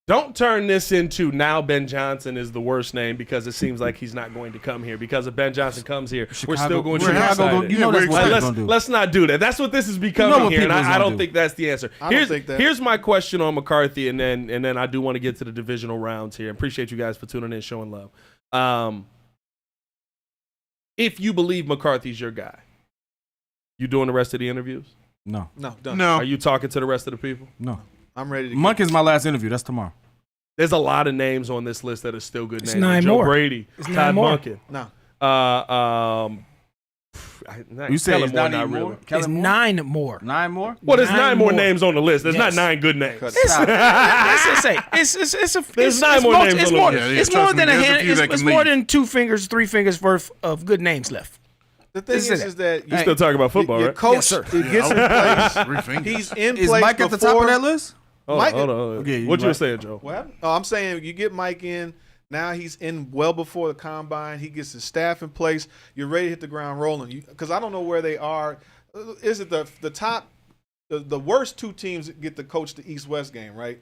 Don't turn this into now Ben Johnson is the worst name because it seems like he's not going to come here. Because if Ben Johnson comes here, we're still going to be excited. You know that's what they're gonna do. Let's not do that. That's what this is becoming You know what here, and people's I gonna don't do. think that's the answer. I don't think that. Here's my question on McCarthy, and then I do want to get to the divisional rounds here. Appreciate you guys for tuning in, showing love. If you believe McCarthy's your guy, you doing the rest of the interviews? No. No, done. No. Are you talking to the rest of the people? No. I'm ready to Monk is my last interview. That's tomorrow. There's a lot of names on this list that are still good It's names. 9 Joe more. Brady, It's Todd 9 more. Monken. No. You say Kellen it's Moore, not not even really. more? It's Kellen Moore? 9 more. 9 more? Well, there's 9 more more. names on the list. There's Yes. not 9 good names. Cut It's 9 more names on the more, list. Yeah, it's trust more me, than a there's a hand. few that It's can more leave. than 2 fingers, 3 fingers worth of good names left. The thing Listen is that You still talking about football, your right? coach Yes, sir. it gets in place. 3 fingers. He's in Is place Mike at the top before- of that list? Oh, Mike- hold on. Okay, you what you were right. saying, Joe? What happened? Oh, I'm saying you get Mike in. Now he's in well before the combine. He gets his staff in place. You're ready to hit the ground rolling. Because I don't know where they are. Is it the top, the worst 2 teams get to coach the East-West game, right?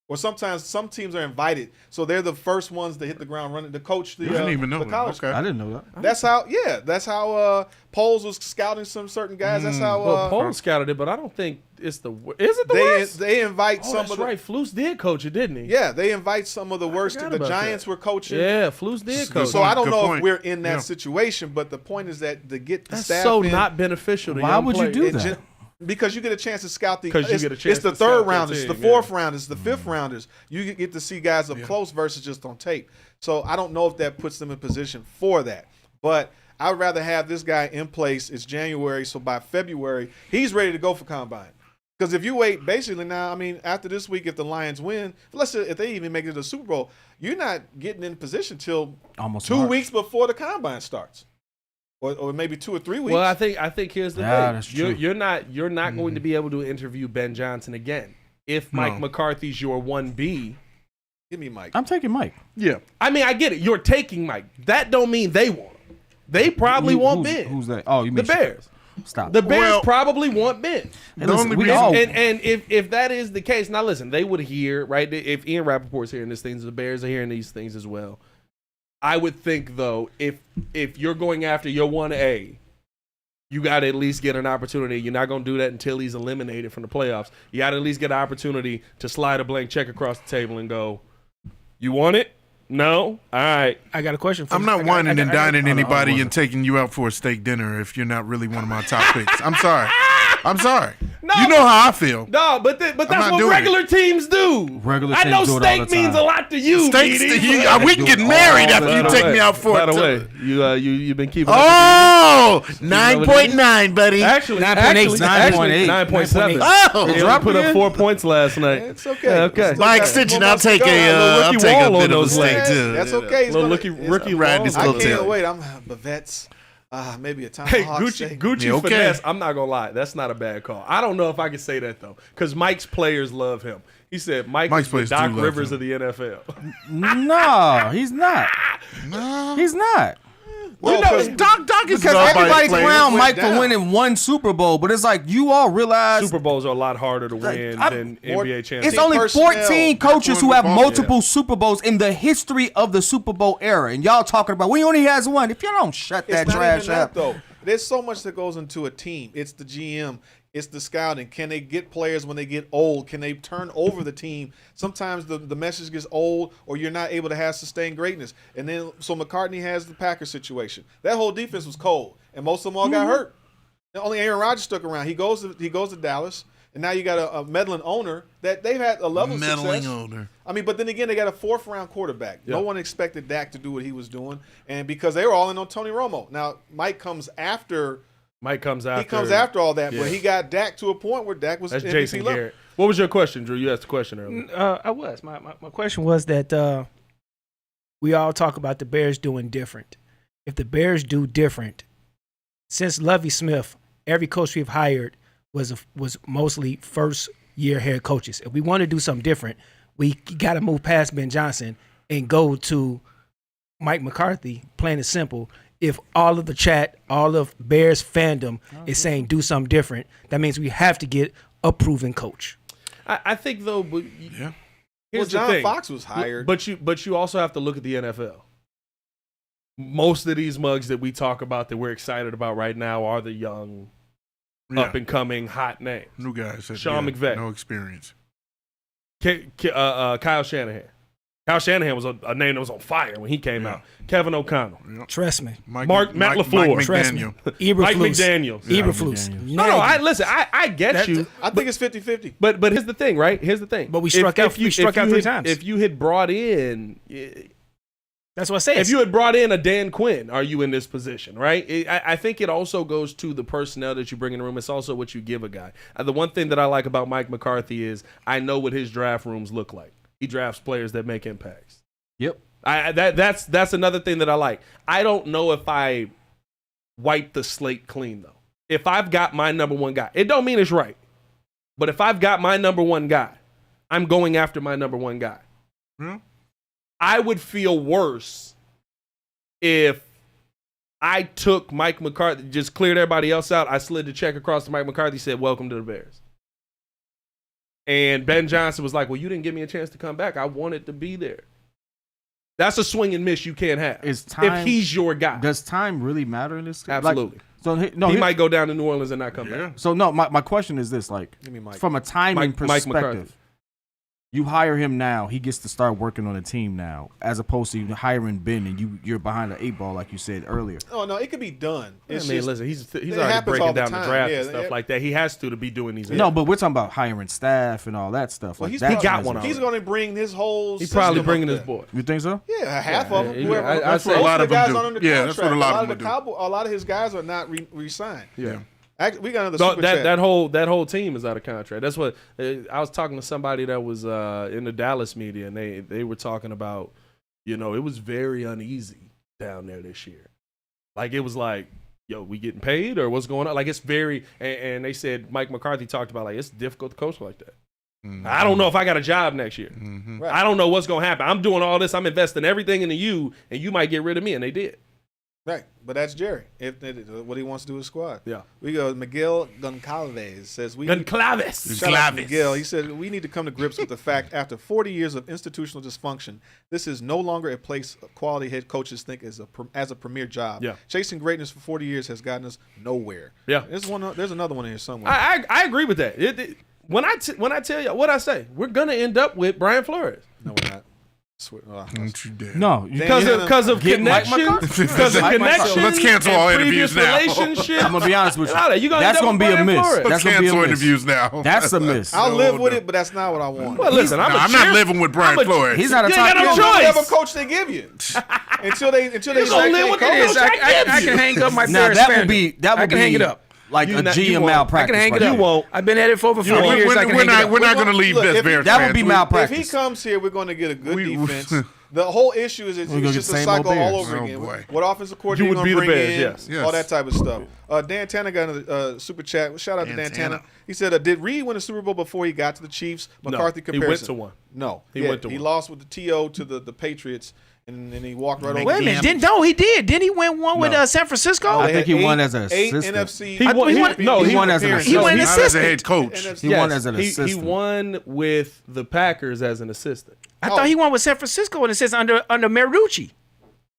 Or sometimes some teams are invited, so they're the first ones to hit the ground running to coach the. I didn't even know the that. college. Okay. I didn't know that. That's how Poles was scouting some certain guys. That's how Well, Paul scouted it, but I don't think it's the is it the worst? they invite Oh, some that's of the right. Flus did coach it, didn't he? yeah they invite some of the worst. forgot The about Giants that. were coaching. Yeah, Flus did coach. So I don't Good know point. if we're in that Yeah. situation, but the point is that to get the That's staff so in, not beneficial to Why young would you do players. that? because you get a chance to scout the. 'Cause you it's- get a chance It's the to scout third their rounders, team, the yeah. fourth rounders, the fifth rounders. You get to see guys up close versus just on tape. So I don't know if that puts them in position for that. But I would rather have this guy in place. It's January, so by February he's ready to go for combine. Because if you wait, basically now, I mean, after this week, if the Lions win, let's say if they even make it to the Super Bowl, you're not getting in position till Almost 2 March. weeks before the combine starts, or maybe 2 or 3 weeks. Well, I think here's the Yeah, thing. that's You're, true. you're not going to be able to interview Ben Johnson again. If Mike No. McCarthy's your 1B, Give me Mike. I'm taking Mike. Yeah. I mean, I get it. You're taking Mike. That don't mean they want him. They probably want Ben. Who's that? Oh, you The mean Bears. Stop. The Bears Well- probably want Ben. Hey, the listen, only we reason- all- And if that is the case, now listen, they would hear, right? If Ian Rapoport's hearing these things, the Bears are hearing these things as well. I would think, though, if you're going after your 1A, you got to at least get an opportunity. You're not going to do that until he's eliminated from the playoffs. You got to at least get an opportunity to slide a blank check across the table and go, you want it? No? All right. I got a question for I'm you. not whining and dining hold on, anybody hold on. and taking you out for a steak dinner if you're not really one of my top picks. I'm sorry. I'm sorry. No, you know how I feel. No, but that's not what doing regular teams do. Regular I teams know do it all steak the means time. a lot to you. Steaks, BD. we can get married after By you the take way- me out for By a the way, you've been keeping. Oh, 9.9, buddy. Actually, 9.8, 9.8, 9.7. Oh, He drop only put again? up 4 points last night. It's okay. Yeah, okay. Still By got extension, more I'll months to take go. I'll Rookie take a wall on bit of a those steak legs. too. That's okay. It's Little gonna- rookie Riding wall. his I can't coattail. wait. I'm Bavette's. Maybe a Hey, tomahawk steak. Gucci Yeah, okay. finesse. I'm not gonna lie, that's not a bad call. I don't know if I can say that though, because Mike's players love him. He said Mike's Mike's is the players do Doc love Rivers him. of the NFL. No, he's not. He's not. Well, Doc is Because loved by his everybody's players. around Went Mike down. for winning 1 Super Bowl, but it's like you all realize Super Bowls are a lot harder to win than more- NBA it's championships. only personnel. 14 coaches who have Yeah. multiple Super Bowls in the history of the Super Bowl era, and y'all talking about we only has 1. If you don't shut that It's not trash even that up, though. There's so much that goes into a team. It's the GM. It's the scouting. Can they get players when they get old? Can they turn over the team? Sometimes the message gets old, or you're not able to have sustained greatness. And then so McCartney has the Packers situation. That whole defense was cold, and most of them all got hurt. And only Aaron Rodgers stuck around. He goes to Dallas, and now you got a meddling owner that they've had a level of Meddling success. owner. I mean, but then again, they got a 4th-round quarterback. Yeah. No one expected Dak to do what he was doing, and because they were all in on Tony Romo. Now, Mike comes after. Mike comes after. He comes after all that, Yeah. but he got Dak to a point where Dak was That's MVP Jason level. Garrett. What was your question, Drew? You asked a question earlier. I was. My question was that we all talk about the Bears doing different. If the Bears do different, since Lovie Smith, every coach we've hired was mostly first-year head coaches. If we want to do something different, we got to move past Ben Johnson and go to Mike McCarthy, plain and simple. If all of the chat, all of Bears fandom is saying do something different, that means we have to get a proven coach. I think though, but Yeah. Well, here's the John thing. Fox was hired. But you also have to look at the NFL. Most of these mugs that we talk about that we're excited about right now are the young, Yeah. up and coming hot names. New guys. Sean McVay. No experience. Kyle Shanahan. Kyle Shanahan was a name that was on fire when he came out. Kevin O'Connell. Trust me. Matt LaFleur. Mike Trust me. McDaniel. Mike McDaniel. Eberflus. No, I get you. I think it's 50-50. But here's the thing, right? Here's the thing. But we struck out 3 times. If you had brought in... That's what I say. If you had brought in a Dan Quinn, are you in this position, right? I think it also goes to the personnel that you bring in the room. It's also what you give a guy. The one thing that I like about Mike McCarthy is I know what his draft rooms look like. He drafts players that make impacts. Yep. That's another thing that I like. I don't know if I wipe the slate clean, though. If I've got my number one guy, it don't mean it's right. But if I've got my number one guy, I'm going after my number one guy. Yeah. I would feel worse if I took Mike McCarthy, just cleared everybody else out. I slid the check across to Mike McCarthy, said, "Welcome to the Bears." And Ben Johnson was like, "Well, you didn't give me a chance to come back. I wanted to be there." That's a swing and miss you can't have. Is time, if he's your guy. Does time really matter in this? Absolutely. He might go down to New Orleans and not come back. So no, my question is this: like, from a timing perspective, you hire him now, he gets to start working on the team now, as opposed to hiring Ben and you're behind the 8 ball, like you said earlier. Oh no, it could be done. Listen, he's already breaking down the draft and stuff like that. He has to be doing these. No, but we're talking about hiring staff and all that stuff. Well, like he got one. He's going to bring his whole. He's probably bringing his boy. boy. You think so? Yeah, half of them. That's what a lot of them do. Yeah, that's what a lot of them do. A lot of his guys are not re-signed. Yeah. We got another super chat. That whole team is out of contract. That's what I was talking to somebody that was in the Dallas media, and they were talking about, it was very uneasy down there this year. Like it was like, yo, we getting paid or what's going on? Like it's very, and they said Mike McCarthy talked about like it's difficult to coach like that. Mm-hmm. I don't know if I got a job next year. Mm-hmm. Right. I don't know what's gonna happen. I'm doing all this. I'm investing everything into you, and you might get rid of me, and they did. Right, but that's Jerry. What he wants to do with squad. Yeah. We go. Miguel Goncalves says Shout out to Miguel. He said we need to come to grips with the fact after 40 years of institutional dysfunction, this is no longer a place quality head coaches think as a premier job. Yeah. Chasing greatness for 40 years has gotten us nowhere. Yeah. There's another one in here somewhere. I agree with that. When I tell you what I say, we're gonna end up with Brian Flores. No, we're not. Don't you dare. No, because of connections. Because of connections. Let's cancel all interviews now. Relationships. I'm gonna be honest with you. That's gonna be a miss. Let's cancel interviews now. That's a miss. I'll live with it, but that's not what I want. Well, listen, I'm not living with Brian Flores. He's not a you top. ain't got no choice. Whatever coach they give you until they live with this. I can hang up my now Ferris that would be hang it up. Like a GM malpractice. I can hang it up. You won't. I've been at it for over 4 years. We're not going to leave this Bears. That would be malpractice. If he comes here, we're going to get a good defense. The whole issue is it's just a cycle all over again. What offensive coordinator you going to bring in? Yes. All that type of stuff. Dan Tanner got a super chat. Shout out to Dan Tanner. He said, did Reed win a Super Bowl before he got to the Chiefs? McCarthy comparison. He went to one. No. He went to one. He lost with the TO to the Patriots. And then he walked right over. Wait a minute! He did. Didn't he win one with San Francisco? I think he won as an assistant. 8 NFC. He won as an assistant. He won not as a head coach. He won as an assistant. He won with the Packers as an assistant. I thought he won with San Francisco, and it says under Mariucci.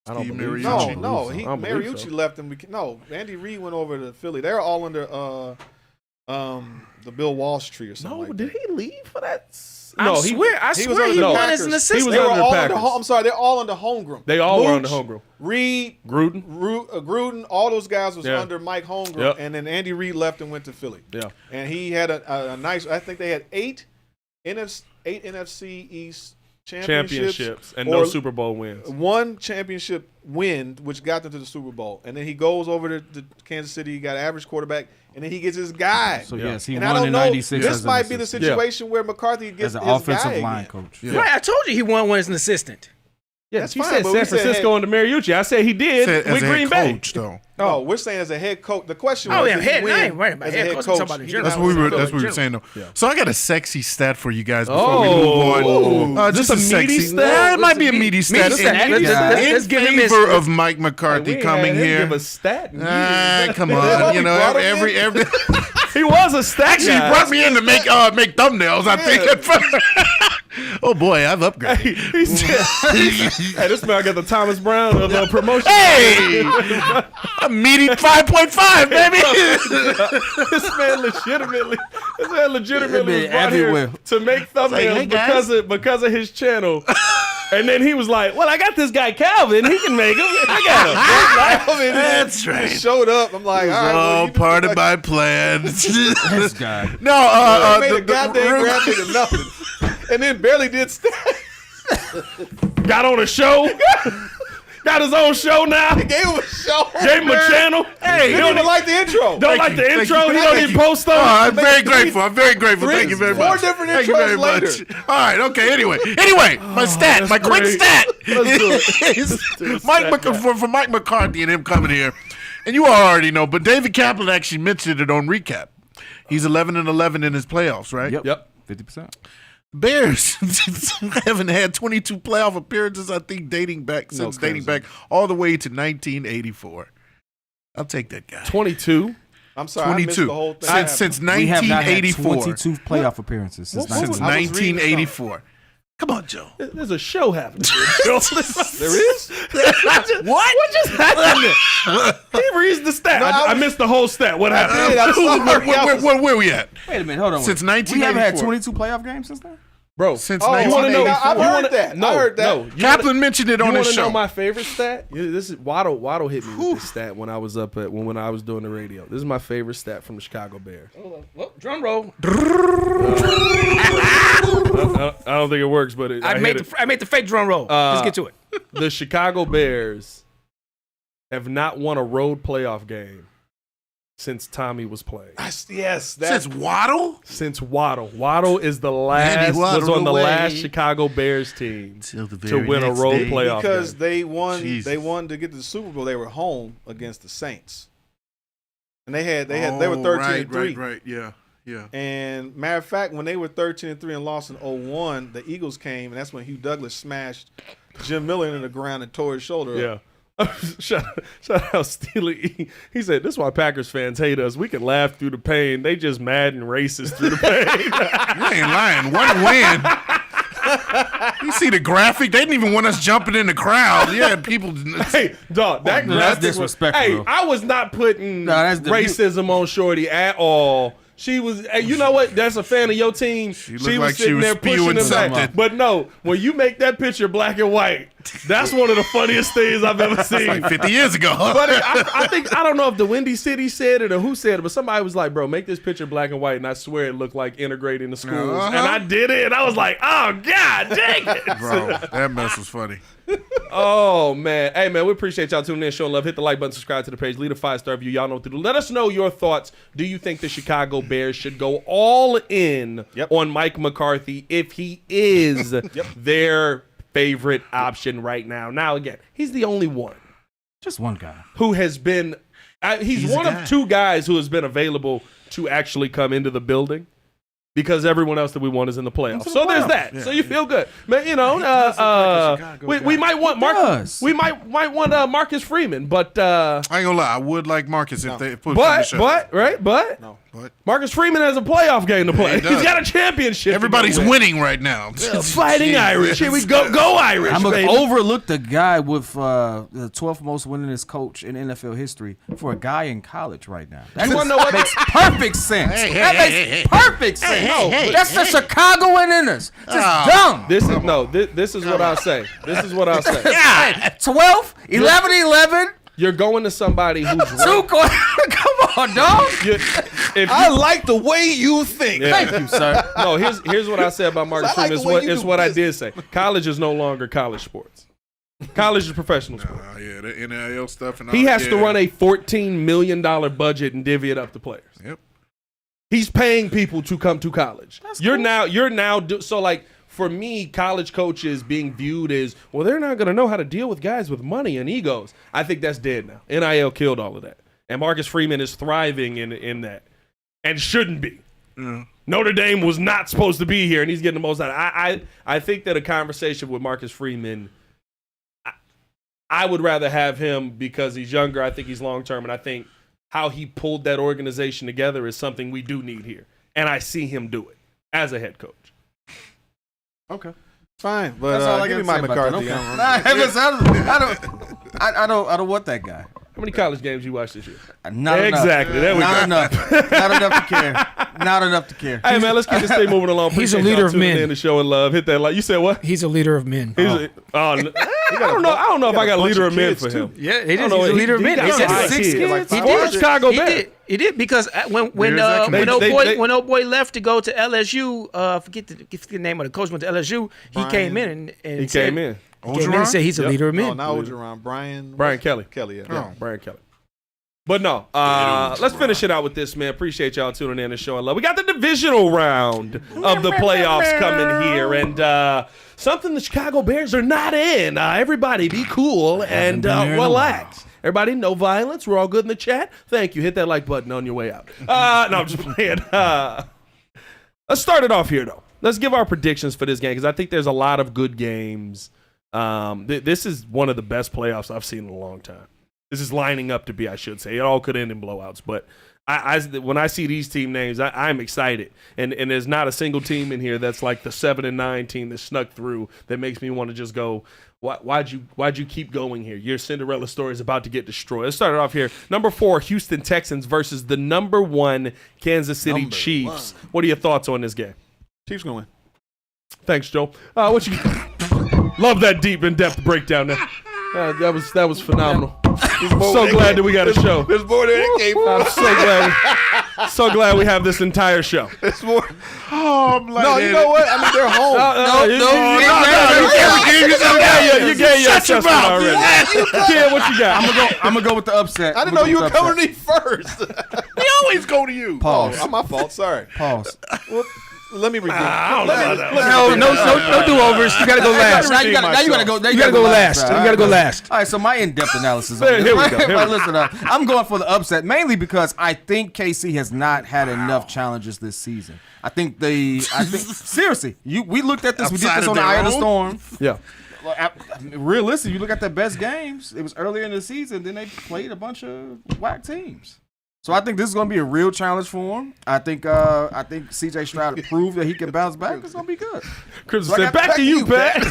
I don't believe No. Mariucci left him. No, Andy Reid went over to Philly. They're all under the Bill Walsh tree or something. No, like did that. he leave for that? I swear he won as an assistant. They were all under. I'm sorry, they're all under Holmgren. They all were under Holmgren. Reed, Gruden, all those guys was under Mike Holmgren, and then Andy Reid left and went to Philly. Yeah, and he had a nice. I think they had 8 NFC East championships and no Super Bowl wins. One championship win, which got them to the Super Bowl, and then he goes over to Kansas City. He got an average quarterback, and then he gets his guy. So yes, he and won in '96. This might be the situation where McCarthy gets as an his offensive guy line again. coach. Yeah. Right, I told you he won one as an assistant. Yeah, that's you fine, said but San Francisco under Mariucci. I said he did with Green Bay. Coach, though. No, we're saying as a head coach. The question was, head coach. That's what we were saying, though. Yeah. So I got a sexy stat for you guys before we move on. Just a meaty stat? It might be a meaty stat. Let's give him his favor of Mike McCarthy coming here. Give a stat. Come on, every he was a stat. Actually, he brought me in to make thumbnails. I think at first. Oh boy, I've upgraded. He said, "Hey, this man got the Thomas Brown of promotion." Hey, I'm meeting 5.5, baby. This man legitimately brought everywhere here to make thumbnails because of his channel. And then he was like, well, I got this guy Calvin. He can make him. I got him. That's He right. showed up. I'm like, all right. well, Oh, you just part look of like- my plan. This guy. No, He made a goddamn graphic of nothing, and then barely did stats. Got on a show. Got his own show now. Gave him a show. Gave him a channel. Hey, he don't even like the intro. Don't like the Thank intro. you. He Thank don't even you. post stuff. I'm very Three- grateful. I'm very grateful. Thank you very four much. different Thank you intros very later. much. All right. Okay. Anyway, my stat, my quick great. stat Let's is do it. Mike Stat for Mike McCarthy and him coming here, and you all already know, but David Kaplan actually mentioned it on recap. He's 11-11 in his playoffs, right? Yep. 50%. Bears haven't had 22 playoff appearances, I think, dating back all the way to 1984. I'll take that guy. 22. I'm sorry, I missed 22 the whole thing. since We have not had 1984. 22 playoff appearances since Since 1984. Come on, Joe. There's a show happening. There is? What just happened? He reads the stat. I missed the whole stat. What happened? did. I saw it. Where we at? Wait a minute, hold on. Since We haven't had 1984. 22 playoff games since then? Bro, Since Oh, you want to know? 1984. I've heard that. No, I heard that. no. You Kaplan mentioned it on want his to know show. my favorite stat? This is Waddle hit me with this stat when I was up at when I was doing the radio. This is my favorite stat from the Chicago Bears. Well, drum roll. I don't think it works, but I made the fake drum roll. Let's get to it. The Chicago Bears have not won a road playoff game since Tommy was playing. Yes, Since Waddle? Since Waddle. Waddle is the last was waddled on the away. last Chicago Bears team Till the to very win a next road day. playoff because game. they won. Jesus. They won to get to the Super Bowl. They were home against the Saints, and they were 13-3. Right, yeah. And matter of fact, when they were 13-3 and lost in 0-1, the Eagles came, and that's when Hugh Douglas smashed Jim Miller into the ground and tore his shoulder up. Yeah. shout out Steely. He said, "This is why Packers fans hate us. We can laugh through the pain. They just mad and racist through the pain." You ain't lying. One win. You see the graphic? They didn't even want us jumping in the crowd. Yeah, people. Hey, dog, that No, that's graphic was- disrespectful. Hey, I was not putting that's the- racism on Shorty at all. She was, hey, you know what? That's a fan of your team. She looked was like she sitting was there pushing spewing them back. something. But no, when you make that picture black and white, that's one of the funniest things I've ever seen. Like 50 years ago. But I don't know if the Windy City said it or who said it, but somebody was like, bro, make this picture black and white, and I swear it looked like integrating the schools. Uh-huh. And I did it, and I was like, oh, God, dang it. Bro, that mess was funny. Oh, man. Hey, man, we appreciate y'all tuning in, showing love. Hit the like button, subscribe to the page, leave a 5-star review. Y'all know what to do. Let us know your thoughts. Do you think the Chicago Bears should go all in on Mike McCarthy if he is their favorite option right now? Now, again, he's the only one Just one guy. who has been he's one of two guys who has been available to actually come into the building because everyone else that we want is in the playoffs. So there's that. Yeah. So you feel good. Man, you know, we might want does. we might want Marcus Freeman, but I ain't gonna lie. I would like Marcus if they put him in the show. but But Marcus Freeman has a playoff game to play. he does. He's got a championship. everybody's to go win. winning right now. Fighting Irish. Here we go Irish. I'm baby. gonna overlook the guy with the 12th most winningest coach in NFL history for a guy in college right now. That You wanna know what? makes perfect sense. That makes perfect sense. hey, That's the Chicagoan in us. Just dumb. This is what I'll say. This is what I'll say. Yeah. 12, 11, 11. You're going to somebody who's Come on, dog. if I you, like the way you think. Thank you, sir. no, here's what I said about Marcus I like Freeman. the way you It's do what I did say. College is no longer college sports. College is professional sports. Yeah, the NIL stuff and all He has to yeah. run a $14 million budget and divvy it up to players. Yep. He's paying people to come to college. You're now so like for me, college coaches being viewed as, well, they're not going to know how to deal with guys with money and egos. I think that's dead now. NIL killed all of that. And Marcus Freeman is thriving in that and shouldn't be. Yeah. Notre Dame was not supposed to be here, and he's getting the most out of it. I think that a conversation with Marcus Freeman, I would rather have him because he's younger. I think he's long-term, and I think how he pulled that organization together is something we do need here. And I see him do it as a head coach. Okay. Fine, but That's all I give got me to Mike say about McCarthy. that. Okay. Nah, listen, I don't want that guy. How many college games you watched this year? Not enough. Exactly. There we Not go. enough. Not enough to care. Not enough to care. Hey man, let's keep this thing moving along. He's a Appreciate leader y'all of tuning men. in to show and love. Hit that like. You said what? He's a leader of men. I don't know. I don't know if I got leader of men for him. Yeah, it I is. don't know. He's a leader of men. He He said got 6 kids. kids. Like He five did. or Chicago He Bears. did. He did because when They- old boy left to go to LSU, forget the name of the coach went to LSU. He Brian. came in and He said, came in. and said he's a Yep. leader of No, men. not Ogeron. Brian Kelly. Kelly, yeah. Oh. Brian Kelly. But no, let's finish it out with this, man. Appreciate y'all tuning in and showing love. We got the divisional round of the playoffs coming here, and something the Chicago Bears are not in. Everybody be cool and been there in a relax. Everybody, no violence. We're all good in the chat. Thank you. Hit that like button on your way out. No, I'm just playing. Let's start it off here, though. Let's give our predictions for this game because I think there's a lot of good games. This is one of the best playoffs I've seen in a long time. This is lining up to be, I should say. It all could end in blowouts, but when I see these team names, I'm excited. And there's not a single team in here that's like the 7-9 team that snuck through that makes me want to just go, why'd you keep going here? Your Cinderella story is about to get destroyed. Let's start it off here. Number 4, Houston Texans versus the number 1 Kansas City Chiefs. What are your thoughts on this game? Chiefs gonna win. Thanks, Joe. What you love that deep in-depth breakdown there. That was phenomenal. So glad that we got a show. There's more than it came from. I'm so glad we have this entire show. There's more. Oh, I'm like, No, you know what? I mean, they're home. You gave your Shut your assessment mouth. already. Kid, what you got? I'm gonna go with the upset. I didn't know you were coming to me first. We always go to you. Pause. Oh, my fault. Sorry. Pause. Well, let me redeem. I don't know about that. No do-overs. You got to go last. Now you gotta go. You gotta go last. You gotta go last. All right, so my in-depth analysis. On Here this. we go, here we go. Listen up. I'm going for the upset mainly because I think KC has not had enough challenges this season. I think seriously, we looked at this. We did Outside this of on the their Eye of the own? Storm. Yeah. Realistically, you look at their best games. It was earlier in the season. Then they played a bunch of whack teams. So I think this is going to be a real challenge for him. I think C.J. Stroud proved that he can bounce back. It's going to be good. Chris So I said, got back to you, Pat.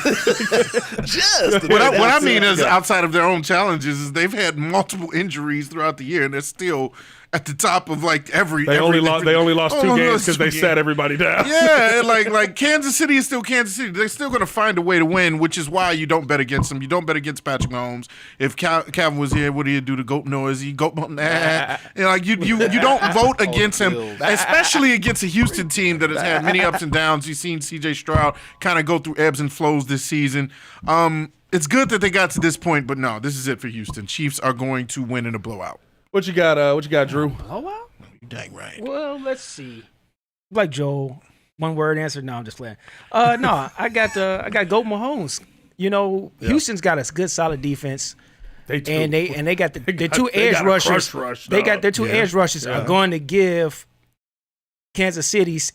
What I mean is, outside of their own challenges, is they've had multiple injuries throughout the year, and they're still at the top of like every. They only lost 2 games because they yeah. sat everybody down. Yeah, like Kansas City is still Kansas City. They're still going to find a way to win, which is why you don't bet against them. You don't bet against Patrick Mahomes. If Calvin was here, what do you do? The goat noise? He goat nah. You don't vote against him, especially against a Houston team that has had many ups and downs. You've seen C.J. Stroud kind of go through ebbs and flows this season. It's good that they got to this point, but no, this is it for Houston. Chiefs are going to win in a blowout. What you got, Drew? Blowout? You dang right. Well, let's see. Like Joel, one word answer. No, I'm just playing. No, I got Goat Mahomes. You know, Houston's got a good, solid defense. They do. And they got the two they edge got a rushers. crush rush, They got dog. their two edge rushers are going to give Kansas City's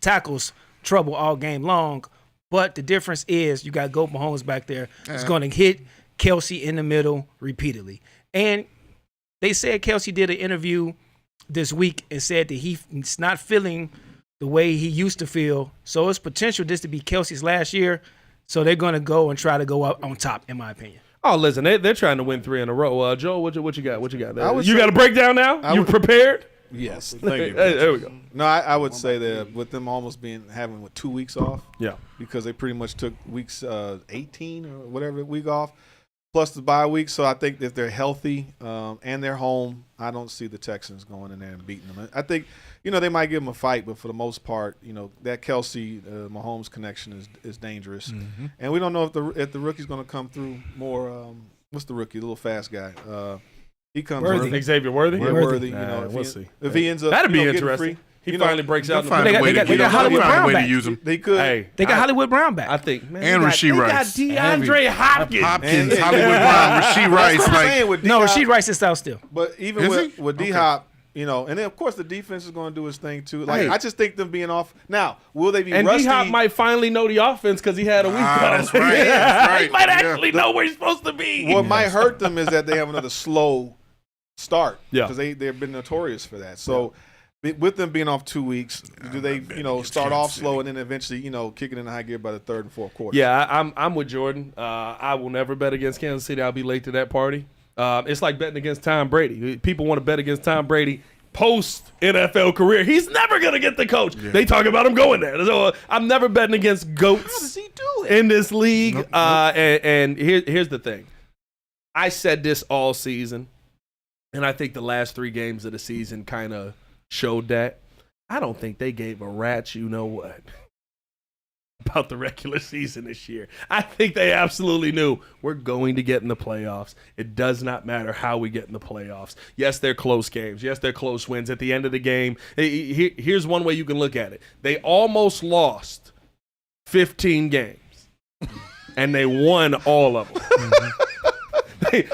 tackles trouble all game long. But the difference is you got Goat Mahomes back there. It's going to hit Kelsey in the middle repeatedly. And they said Kelsey did an interview this week and said that he's not feeling the way he used to feel. So it's potential this to be Kelsey's last year. So they're going to go and try to go up on top, in my opinion. Oh, listen, they're trying to win 3 in a row. Joel, what you got? What you got? I would You say- got a breakdown now? You prepared? Yes. Thank you. Hey, there we go. No, I would say that with them almost having 2 weeks off. Yeah. Because they pretty much took weeks 18 or whatever week off, plus the bye week. So I think if they're healthy and they're home, I don't see the Texans going in there and beating them. I think, they might give them a fight, but for the most part, that Kelsey Mahomes connection is dangerous. Mm-hmm. And we don't know if the rookie's going to come through more. What's the rookie, the little fast guy? He comes Worthy. Xavier Worthy? Worthy. We'll see. If he ends up, That'd be getting interesting. free, He finally breaks out. They'll find a way to they got Hollywood find a Brown way to back. use him. they could. Hey, They got Hollywood Brown back. I think, man. And Rasheed Rice. They got DeAndre Hopkins. Hopkins, And- Hollywood Brown, Rasheed Rice. That's what I'm Like, saying with No, D-Hop. Rasheed Rice is out still. But even Is he? with D Hop, and then of course the defense is going to do his thing too. Like Hey. I just think them being off now. Will they be And rusty? D-Hop might finally know the offense because he had a week off. that's right. That's right. He might Yeah. actually know where he's supposed to be. What might hurt them is that they have another slow start. Yeah. Because they've been notorious for that. So with them being off 2 weeks, do they start off Kansas slow and then eventually kick it in high gear by the third and fourth quarter? Yeah, I'm with Jordan. I will never bet against Kansas City. I'll be late to that party. It's like betting against Tom Brady. People want to bet against Tom Brady post NFL career. He's never gonna get the coach. They talk about him going there. So I'm never betting against goats. How does he do it in this league? Nope. And here's the thing. I said this all season, and I think the last 3 games of the season kind of showed that. I don't think they gave a rat's you know what about the regular season this year. I think they absolutely knew we're going to get in the playoffs. It does not matter how we get in the playoffs. Yes, they're close games. Yes, they're close wins. At the end of the game, here's one way you can look at it. They almost lost 15 games, and they won all of them.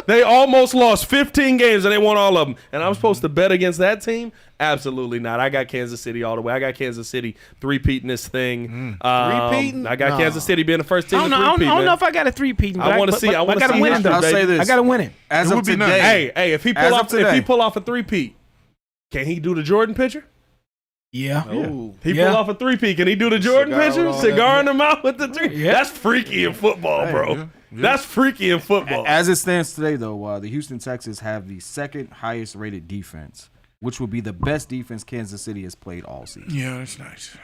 They almost lost 15 games and they won all of them. And I'm supposed to bet against that team? Absolutely not. I got Kansas City all the way. I got Kansas City three-peating this thing. Three-peating? I got Kansas City being the first team to three-peat. I don't know if I got a three-peating. I want to see. I got to win it. I'll say this. I got to win it. As of today. Hey, if he pull off a three-peat, can he do the Jordan pitcher? Yeah. He pull off a three-peat. Can he do the Jordan pitcher? Cigar in the mouth with the three? Yeah. That's freaky in football, bro. Yeah. That's freaky in football. As it stands today, though, the Houston Texans have the second highest rated defense, which would be the best defense Kansas City has played all season. Yeah, that's nice.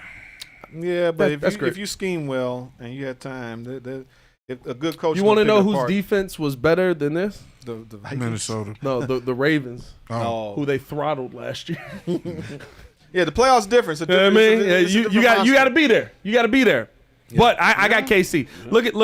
Yeah, but if you scheme well and you have time, if a good coach. You want to know whose defense was better than this? The Vikings? Minnesota. No, the Ravens, Oh. who they throttled last year. Yeah, the playoffs difference. I mean, you got to be there. You got to be there. Yeah. But I got KC. Yeah. Look at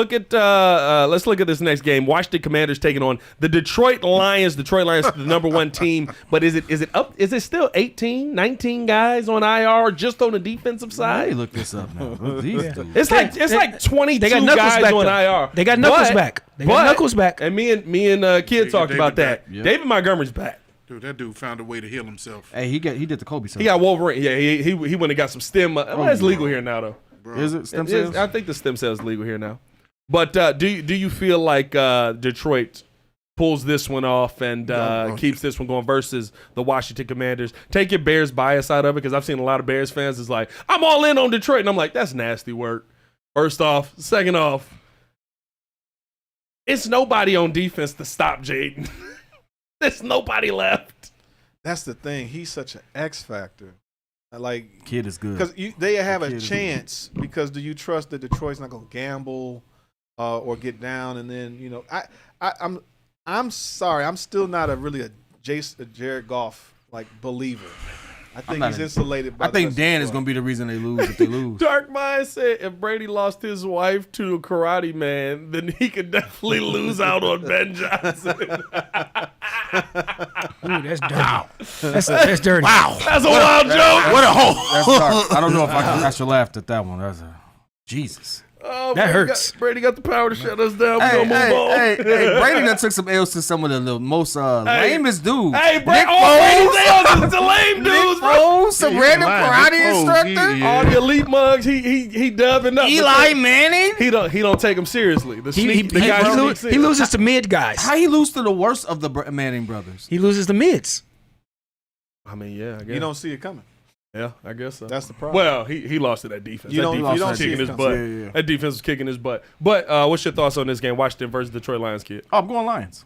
let's look at this next game. Washington Commanders taking on the Detroit Lions. Detroit Lions, the number 1 team. But is it up? Is it still 18, 19 guys on IR just on the defensive side? Hey, look this up now. It's like 22 they got guys back on though. IR. They got Knuckles back. They got Knuckles back. And me and Kid talked about that. Yep. David Montgomery's back. Dude, that dude found a way to heal himself. Hey, he did the Kobe stuff. He got Wolverine. Yeah, he went and got some stem. It's legal here now though. Bro. Is it stem cells? I think the stem cells legal here now. But do you feel like Detroit pulls this one off and keeps this one going versus the Washington Commanders? Take your Bears bias out of it, because I've seen a lot of Bears fans is like, I'm all in on Detroit, and I'm like, that's nasty work. First off, second off, it's nobody on defense to stop Jaden. There's nobody left. That's the thing. He's such an X factor. Like, kid is good because they have a chance. Because do you trust that Detroit's not going to gamble or get down? And then I'm sorry, I'm still not a Jared Goff believer. I think he's insulated. By I think Dan is going to be the reason they lose if they lose. Dark Mind said if Brady lost his wife to a karate man, then he could definitely lose out on Ben Johnson. Ooh, that's dirty. Wow. That's dirty. Wow. That's a wild joke. What a hole. That's dark. I don't know if I should laugh at that one. That's Jesus. Oh, that hurts. Brady got the power to shut us down. We're going to move on. Hey, Brady done took some L's to some of the most lamest dudes. Hey, Brady's L's is the lame dudes, bro. Some random karate instructor. All the elite mugs, he dubbing up. Eli Manning. He don't take them seriously. He loses to mid guys. How he lose to the worst of the Manning brothers? He loses to mids. I mean, yeah, I guess. You don't see it coming. Yeah, I guess so. That's the problem. Well, he lost to that defense. You That don't defense was see kicking it his butt. Yeah. That defense was kicking his butt. But what's your thoughts on this game, Washington versus Detroit Lions, Kid? Oh, I'm going Lions.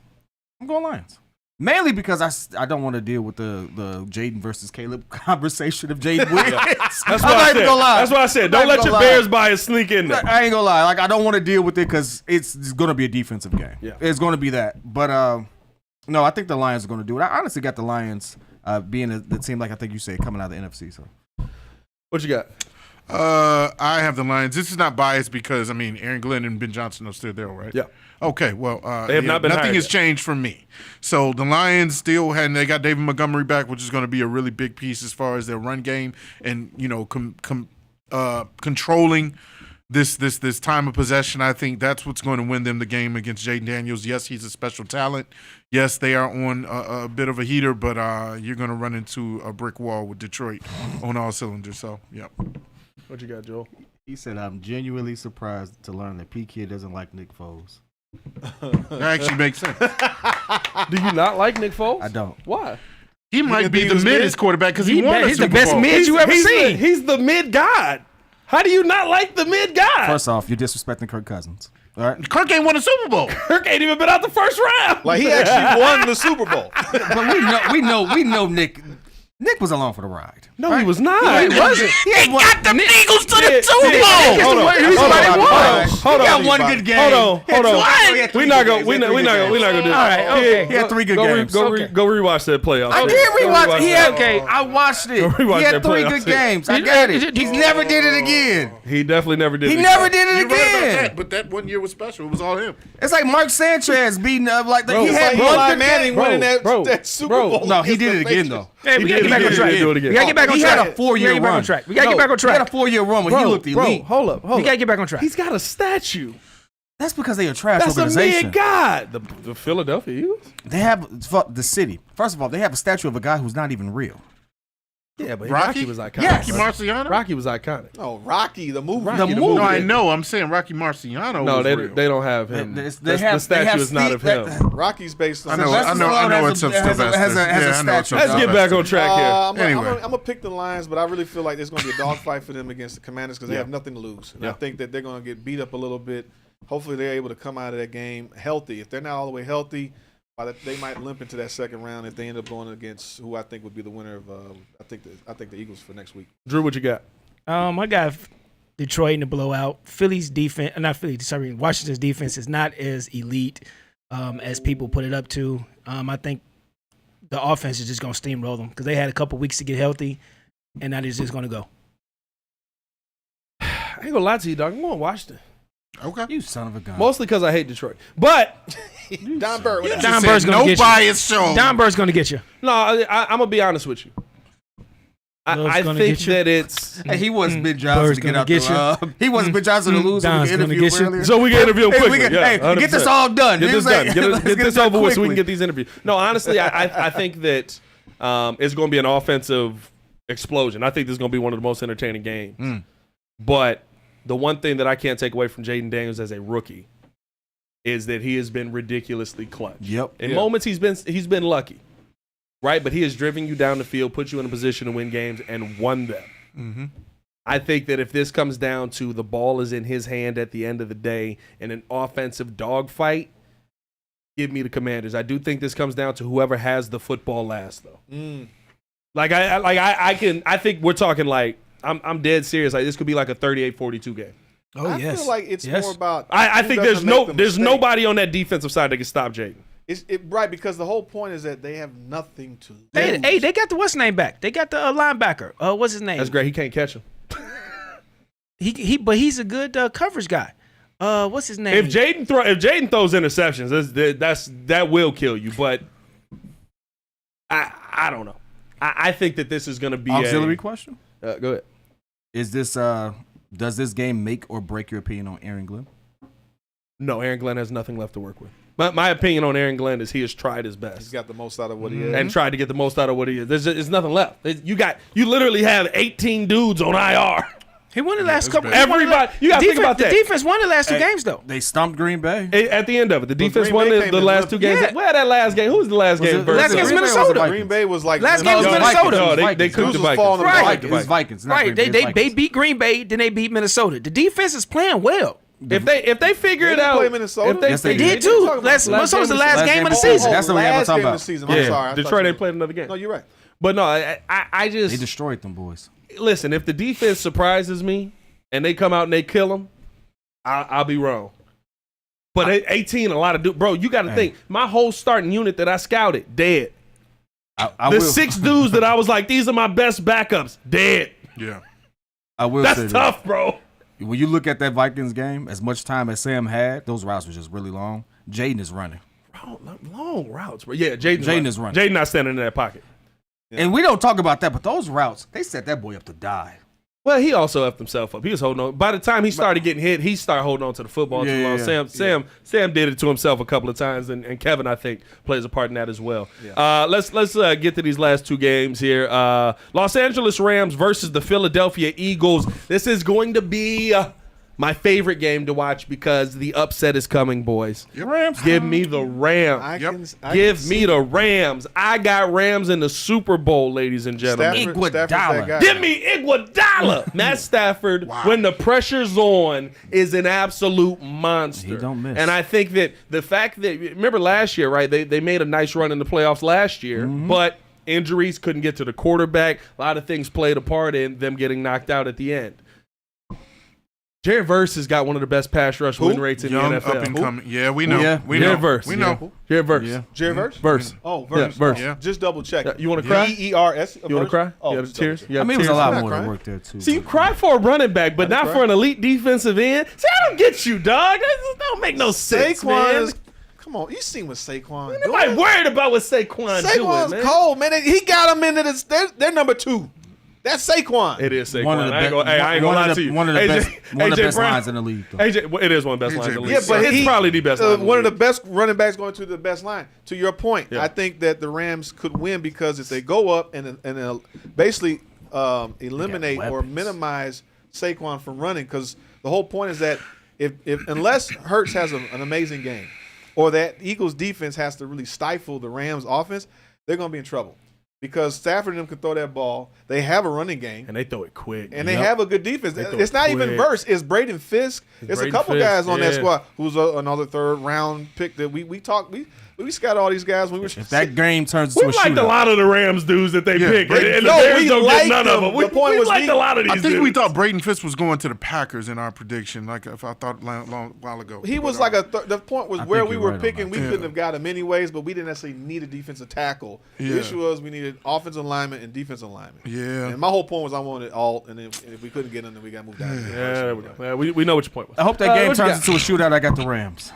Mainly because I don't want to deal with the Jaden versus Caleb conversation of Jaden wins. That's what I said. That's what I said. Don't let your Bears bias sneak in there. I ain't gonna lie. Like, I don't want to deal with it because it's going to be a defensive game. Yeah. It's going to be that. But no, I think the Lions are going to do it. I honestly got the Lions being the team, like I think you say, coming out of the NFC. So. What you got? I have the Lions. This is not biased because, Aaron Glenn and Ben Johnson are still there, right? Yeah. Okay, well, they have not been nothing hired has yet. changed for me. So the Lions they got David Montgomery back, which is going to be a really big piece as far as their run game and, controlling this time of possession. I think that's what's going to win them the game against Jaden Daniels. Yes, he's a special talent. Yes, they are on a bit of a heater, but you're going to run into a brick wall with Detroit on all cylinders. So, yep. What you got, Joel? He said, I'm genuinely surprised to learn that P. Kid doesn't like Nick Foles. That actually makes sense. Do you not like Nick Foles? I don't. Why? He might be the middest quarterback because he won a He's the Super best Bowl. mid you ever seen. He's the mid god. How do you not like the mid god? First off, you're disrespecting Kirk Cousins. All right. Kirk ain't won a Super Bowl. Kirk ain't even been out the first round. Like he actually won the Super Bowl. But we know Nick. Nick was along for the ride. No, he was not. He wasn't. He Got the Eagles to the Super Bowl. Hold on. He got one good game. Hold on. We're not gonna do that. All right, okay. He had 3 good games. Go rewatch that playoff. I did rewatch. He had. I watched it. Rewatch He had that 3 playoff good shit. games. I got it. He never did it again. He definitely never did. He it never again. did it You're right about again. that, but that one year was special. It was all him. It's like Mark Sanchez beating up like he had Eli one good Manning game. winning Bro, that Super bro. Bowl. No, he against did the it again Patriots. though. Hey, we gotta He get back on did track. do it again. We gotta get back on He track. had a 4-year We gotta get back on run. track. We gotta get back on He had a track. 4-year run when he looked elite. Hold up. We gotta get back on track. He's got a statue. That's because they are a trash That's a organization. man god. The Philadelphia Eagles? They have the city. First of all, they have a statue of a guy who's not even real. Yeah, but Rocky? Rocky was iconic. Yes. Rocky Marciano? Rocky was iconic. No, Rocky the movie. The movie. No, I know. I'm saying Rocky Marciano No, was they real. don't have him. They The have statue is not of him. Rocky's based on. I know it's of Sylvester. Has a Yeah, I know it's statue. of Let's get back on track here. I'm Anyway. gonna pick the Lions, but I really feel like there's gonna be a dogfight for them against the Commanders because they have nothing to lose, and I think that they're gonna get beat up a little bit. Hopefully, they're able to come out of that game healthy. If they're not all the way healthy, they might limp into that second round if they end up going against who I think would be the winner of. I think the Eagles for next week. Drew, what you got? I got Detroit in the blowout. Philly's defense, not Philly, sorry, Washington's defense is not as elite as people put it up to. I think the offense is just going to steamroll them because they had a couple weeks to get healthy, and now they're just going to go. I ain't gonna lie to you, dog. I'm going Washington. Okay. You son of a gun. Mostly because I hate Detroit. But Don Bird. with that. Don Said Bird's going no to get you. bias show. Don Bird's going to get you. no, I'm gonna be honest with you. Love's I gonna think get you. that it's Hey, he wants Ben Johnson Bird's to get gonna out get the. He wants Ben Johnson to lose so we Don's can gonna interview get him you. earlier. so we can interview him Hey, quickly. we can, Yeah, hey, get this 100%. all done. Get this Let's done. say- Get let's this it done over with so we can quickly. get these interviews. No, honestly, I think that it's going to be an offensive explosion. I think this is going to be one of the most entertaining games. But the one thing that I can't take away from Jaden Daniels as a rookie is that he has been ridiculously clutch. Yep. In moments, he's been lucky, right? But he has driven you down the field, put you in a position to win games, and won them. Mm-hmm. I think that if this comes down to the ball is in his hand at the end of the day in an offensive dogfight, give me the Commanders. I do think this comes down to whoever has the football last, though. I think we're talking like I'm dead serious. Like this could be like a 38-42 game. Oh, I yes. feel like it's Yes. more about. I who think doesn't make the there's mistake. nobody on that defensive side that can stop Jaden. Right, because the whole point is that they have nothing to lose. Hey, they got the what's name back. They got the linebacker. What's his name? That's great. He can't catch him. But he's a good coverage guy. What's his name? If Jaden throws interceptions, that will kill you. But I don't know. I think that this is going to be Auxiliary question: Go ahead. Is this does this game make or break your opinion on Aaron Glenn? No, Aaron Glenn has nothing left to work with. My opinion on Aaron Glenn is he has tried his best. He's got the most out of what he is. And tried to get the most out of what he is. There's nothing left. You literally have 18 dudes on IR. He won the last couple. Everybody, you got to think about that. The defense won the last two games, though. They stumped Green Bay. At the end of it, the defense Green won Bay the came in last with- two games. Yeah. Where that last game? Who was the last game? it- versus? Last game's Green Bay or was it Minnesota. Vikings? Green Bay was like Last game was No, Minnesota. No, they Vikings. cooked the Dudes was falling Vikings. apart. It was Vikings. Not Right, Green Bay, it was they Vikings. beat Green Bay, then they beat Minnesota. The defense is playing well. If they figure They it didn't out, play Minnesota. if they Yes, they They figure- did too. talking Last about Minnesota's the last last game game of the of- season. That's the game I'm last talking game of the about. season. Yeah, I'm sorry. I thought Detroit you- ain't played another game. No, you're right. But no, I They just destroyed them boys. listen. If the defense surprises me and they come out and they kill them, I'll be wrong. But 18, a lot of dudes. Bro, you got to think. My whole starting unit that I scouted, dead. I The will, 6 dudes that I was like, these are my best backups, dead. Yeah. I will say That's this. tough, bro. When you look at that Vikings game, as much time as Sam had, those routes were just really long. Jaden is running. Long routes, bro. Yeah, Jaden is running. Jaden not standing in that pocket. And we don't talk about that, but those routes, they set that boy up to die. Well, he also effed himself up. He was holding on. By the time he started getting hit, he started holding on to the football too long. Yeah. Sam did it to himself a couple of times, and Kevin, I think, plays a part in that as well. Let's get to these last two games here. Los Angeles Rams versus the Philadelphia Eagles. This is going to be my favorite game to watch because the upset is coming, boys. Rams. Give me the Rams. Give me the Rams. I got Rams in the Super Bowl, ladies and gentlemen. Give me Iguodala. Matt Stafford, when the pressure's on, is an absolute monster. He don't miss. And I think that the fact that, remember last year, right? They made a nice run in the playoffs last year, but injuries couldn't get to the quarterback. A lot of things played a part in them getting knocked out at the end. Jared Verse has got one of the best pass rush win rates in the NFL. Up and coming. Yeah, we know. Yeah. We know. Jared Verse. We know. Jared Verse. Yeah. Jared Verse? Verse. Oh, Verse. Yeah, Verse. Yeah. Just double check. You want to cry? V-E-R-S. You want to cry? Oh, You have just tears? double You I have mean, it was a tears? lot I'm more not to crying. work there too. See, you cry for a running back, but not for an elite defensive end. See, I don't get you, dog. That don't make no sense, Saquon man. is, come on, you seen what Saquon doing? Nobody worried about what Saquon doing, Saquon's man. cold, man. He got him into this. They're number 2. That's Saquon. It is Saquon. One of the I ain't gonna one lie of to the- you. one of the AJ best Brown- lines in the league. Though. AJ, well, it is one of the best lines in the league. Yeah, but it's probably the best line in the one of the league. best running backs going to the best line. To your point, Yeah. I think that the Rams could win because if they go up and basically eliminate or weapons. minimize Saquon from running, because the whole point is that if unless Hurts has an amazing game, or that Eagles defense has to really stifle the Rams offense, they're going to be in trouble. Because Stafford and them can throw that ball. They have a running game. And they throw it quick. And they have a good defense. They throw It's not it even quick. Verse. It's Braden Fisk. There's a Braden couple Fisk, guys on that yeah. squad who's another third round pick that we talked. We scouted all these guys when we were. If that game turns We into a liked a shootout, lot of the Rams dudes that they picked. Braden- And the No, Bears we don't get liked none of them. them. We The point was liked a lot of these I think dudes. we thought Braden Fisk was going to the Packers in our prediction, like if I thought long while ago. He was But, like the point was I where think we you're were right on picking. that. We couldn't have got him anyways, but we didn't necessarily need a defensive tackle. Yeah. The issue was we needed offensive lineman and defensive lineman. Yeah. And my whole point was I wanted all, and then if we couldn't get them, then we got moved down. Yeah, there we go. Yeah, we know what your point was. I hope that game what you turns got? into a shootout. I got the Rams.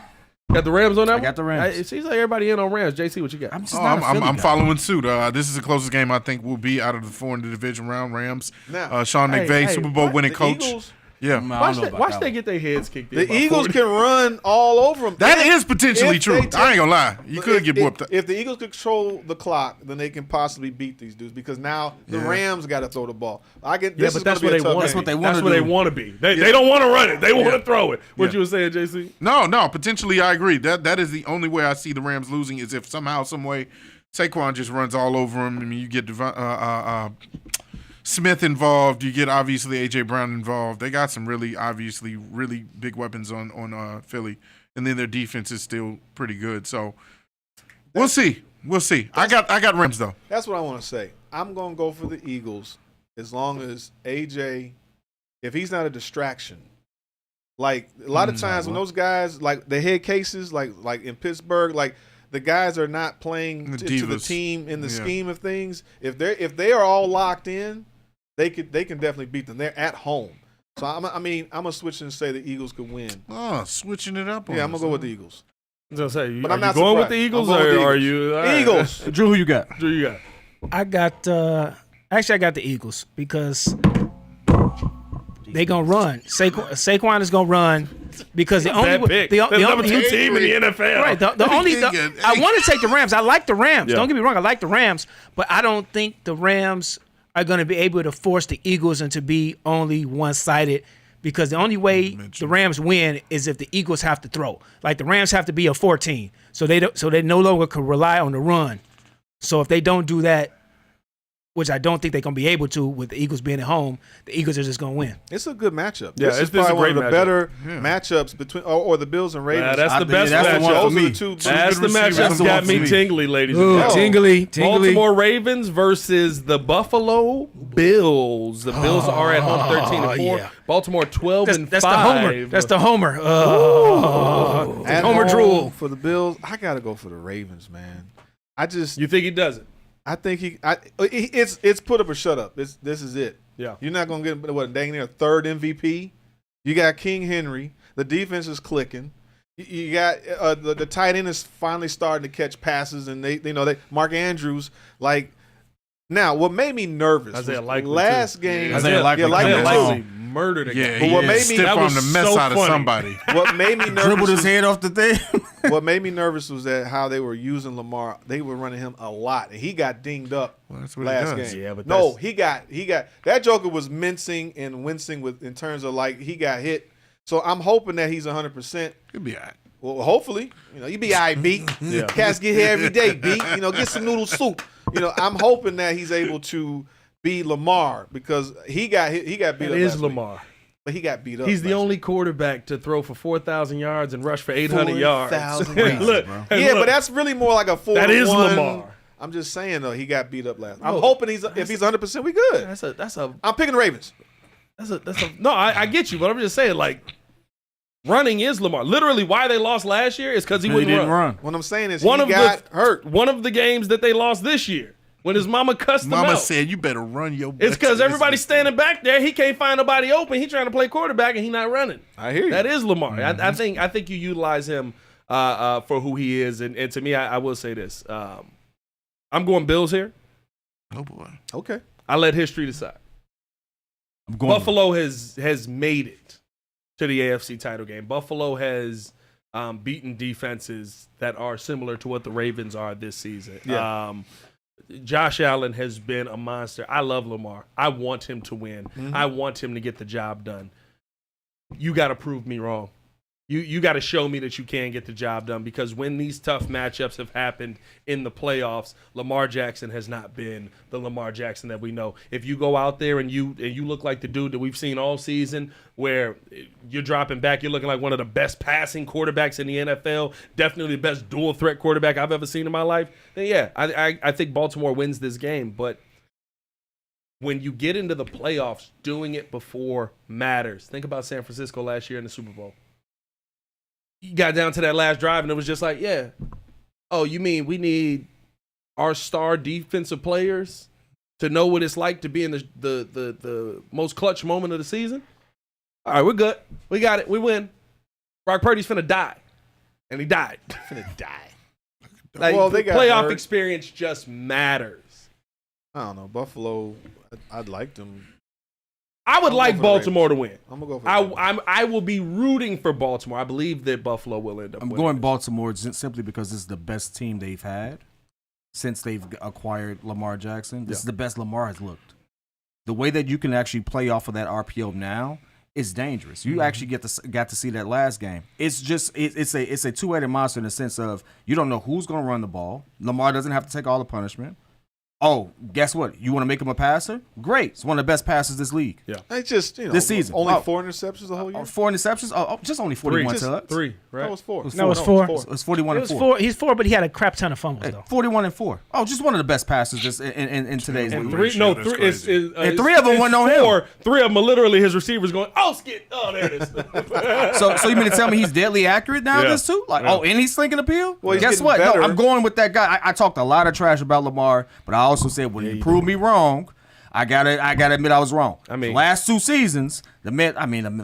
Got the Rams on that one? got the Rams. It seems like everybody in on Rams. JC, what you got? I'm just Oh, not a Philly I'm guy. following suit. This is the closest game I think will be out of the 4 in the division round. Rams. Now, Sean hey, McVay, hey, Super Bowl winning the coach. Eagles, Yeah. I don't know Watch about they that get their heads kicked in. the by Eagles 40. can run all over them. That is potentially if true. they I ain't gonna lie. You could get whooped. If the Eagles control the clock, then they can possibly beat these dudes because now the Rams got to throw the ball. Yeah, This is but that's gonna what be they a tough want. game. That's what they want That's to what they do. want to be. They don't want to run it. They want to throw it. What Yeah. you were saying, JC? No. Potentially, I agree. That is the only way I see the Rams losing is if somehow, some way, Saquon just runs all over him. I mean, you get Smith involved. You get obviously A.J. Brown involved. They got some really big weapons on Philly, and then their defense is still pretty good. So we'll see. I got Rams though. That's what I want to say. I'm going to go for the Eagles as long as AJ, if he's not a distraction. Like a lot of times when those guys, like the head cases, like in Pittsburgh, like the guys are not playing The to the divas. team in the Yeah. scheme of things. If they are all locked in, they can definitely beat them. They're at home. So I'm gonna switch and say the Eagles could win. Oh, switting it up. On Yeah, I'm us, gonna go with huh? the Eagles. I was gonna say, But are I'm not you going with surprised. the Eagles I'm going with or the are Eagles. you all right. Eagles. Drew, who you got? Drew, you got? I got actually I got the Eagles because they gonna run. Saquon is gonna run because the only Bad pick. the They're the number only 2 team in the NFL. right the only I want to take the Rams. I like the Rams. Yeah. Don't get me wrong. I like the Rams, but I don't think the Rams are going to be able to force the Eagles into be only one-sided. Because the only way the Rams win is if the Eagles have to throw. Like the Rams have to be a 14, so they no longer can rely on the run. So if they don't do that, which I don't think they're going to be able to with the Eagles being at home, the Eagles are just going to win. It's a good matchup. Yeah, this is this is a probably one great of the better Yeah. matchups between or the Bills and Ravens. That's the best that's the one matchup. for Those are me. the two. That's the good receivers. matchup That's the got one for me me. tingly, ladies and Ooh, gentlemen. tingly. Baltimore Ravens versus the Buffalo Bills. The Bills are at home 13-4. yeah. Baltimore 12-5. That's the Homer. That's the Homer. At Homer home drool. for the Bills. I gotta go for the Ravens, man. You think he does it? I think it's put up or shut up. This is it. Yeah. You're not gonna get dang near a third MVP. You got King Henry. The defense is clicking. You got the tight end is finally starting to catch passes, and they Mark Andrews like. Now, what made me nervous Isaiah was Likely, last too. game. Isaiah Likely Likely coming too. along. Murdered a Yeah, guy. But what he made me- stiff that on was the mess so out of funny. somebody. What made me nervous? Dribbled his was- head off the thing. What made me nervous was that how they were using Lamar. They were running him a lot, and he got dinged up Well, that's what he last does. game. Yeah, but no, that's- he got that Joker was mincing and wincing in terms of like he got hit So I'm hoping that he's 100%. He'll be all right. Well, hopefully, you be all right, B. Cats get here every day, B. Get some noodle soup. I'm hoping that he's able to be Lamar because he got beat It up. is last Lamar. week. But he got beat up. He's the last only quarterback to throw for 4,000 yards and rush for 800 yards. 4,000 Look, yards, look, week. Yeah, but that's really more like a 4-1. That is Lamar. I'm just saying though, he got beat up last. I'm hoping if he's 100%, we good. I'm picking the Ravens. No, I get you, but I'm just saying, like, running is Lamar. Literally, why they lost last year is because he didn't run. What I'm saying is One he of got hurt. One of the games that they lost this year when his mama cussed him out. Mama said, you better run your It's because everybody's standing back there. He can't find nobody open. He trying to play quarterback, and he not running. I hear you. That is Lamar. I think you utilize him for who he is. And to me, I will say this. I'm going Bills here. Oh, boy. Okay. I let history decide. I'm going Buffalo has made it to the AFC title game. Buffalo has beaten defenses that are similar to what the Ravens are this season. Yeah. Josh Allen has been a monster. I love Lamar. I want him to win. Mm-hmm. I want him to get the job done. You got to prove me wrong. You got to show me that you can get the job done because when these tough matchups have happened in the playoffs, Lamar Jackson has not been the Lamar Jackson that we know. If you go out there and you look like the dude that we've seen all season where you're dropping back, you're looking like one of the best passing quarterbacks in the NFL, definitely the best dual threat quarterback I've ever seen in my life, then yeah, I think Baltimore wins this game. But when you get into the playoffs, doing it before matters. Think about San Francisco last year in the Super Bowl. You got down to that last drive, and it was just like, yeah. Oh, you mean we need our star defensive players to know what it's like to be in the most clutch moment of the season? All right, we're good. We got it. We win. Brock Purdy's finna die. And he died. Finna die. Like, Well, they got playoff hurt. experience just matters. I don't know. Buffalo, I'd like them. I would I'll like go for the Baltimore to win. I'm going to go for the Ravens. I will be rooting for Baltimore. I believe that Buffalo will end up I'm winning going this. Baltimore simply because this is the best team they've had since they've acquired Lamar Jackson. This is the best Lamar has looked. The way that you can actually play off of that RPO now is dangerous. You actually got to see that last game. It's just it's a two-headed monster in the sense of you don't know who's going to run the ball. Lamar doesn't have to take all the punishment. Oh, guess what? You want to make him a passer? Great. It's one of the best passers this league. Yeah. It's just, This season. only Oh. 4 interceptions the whole year? 4 interceptions? Oh, just only 41 touchdowns. Three, right? That was 4. No, it was 4. It's 41 It and was 4. 4. He's 4, but he had a crap ton of fumbles, Hey, though. 41 and 4. Oh, just one of the best passes just in today's And league. three, no, That's three. crazy. And three of them wasn't on him. Four. Three of them are literally his receivers going, oh, skid. Oh, there it is. So you mean to tell me he's deadly accurate now? Yeah. This too? Like, Yeah. oh, and he's slinking appeal? Well, he's Guess getting what? better. No, I'm going with that guy. I talked a lot of trash about Lamar, but I also said when you prove me wrong, I gotta admit I was wrong. I mean- the last 2 seasons, the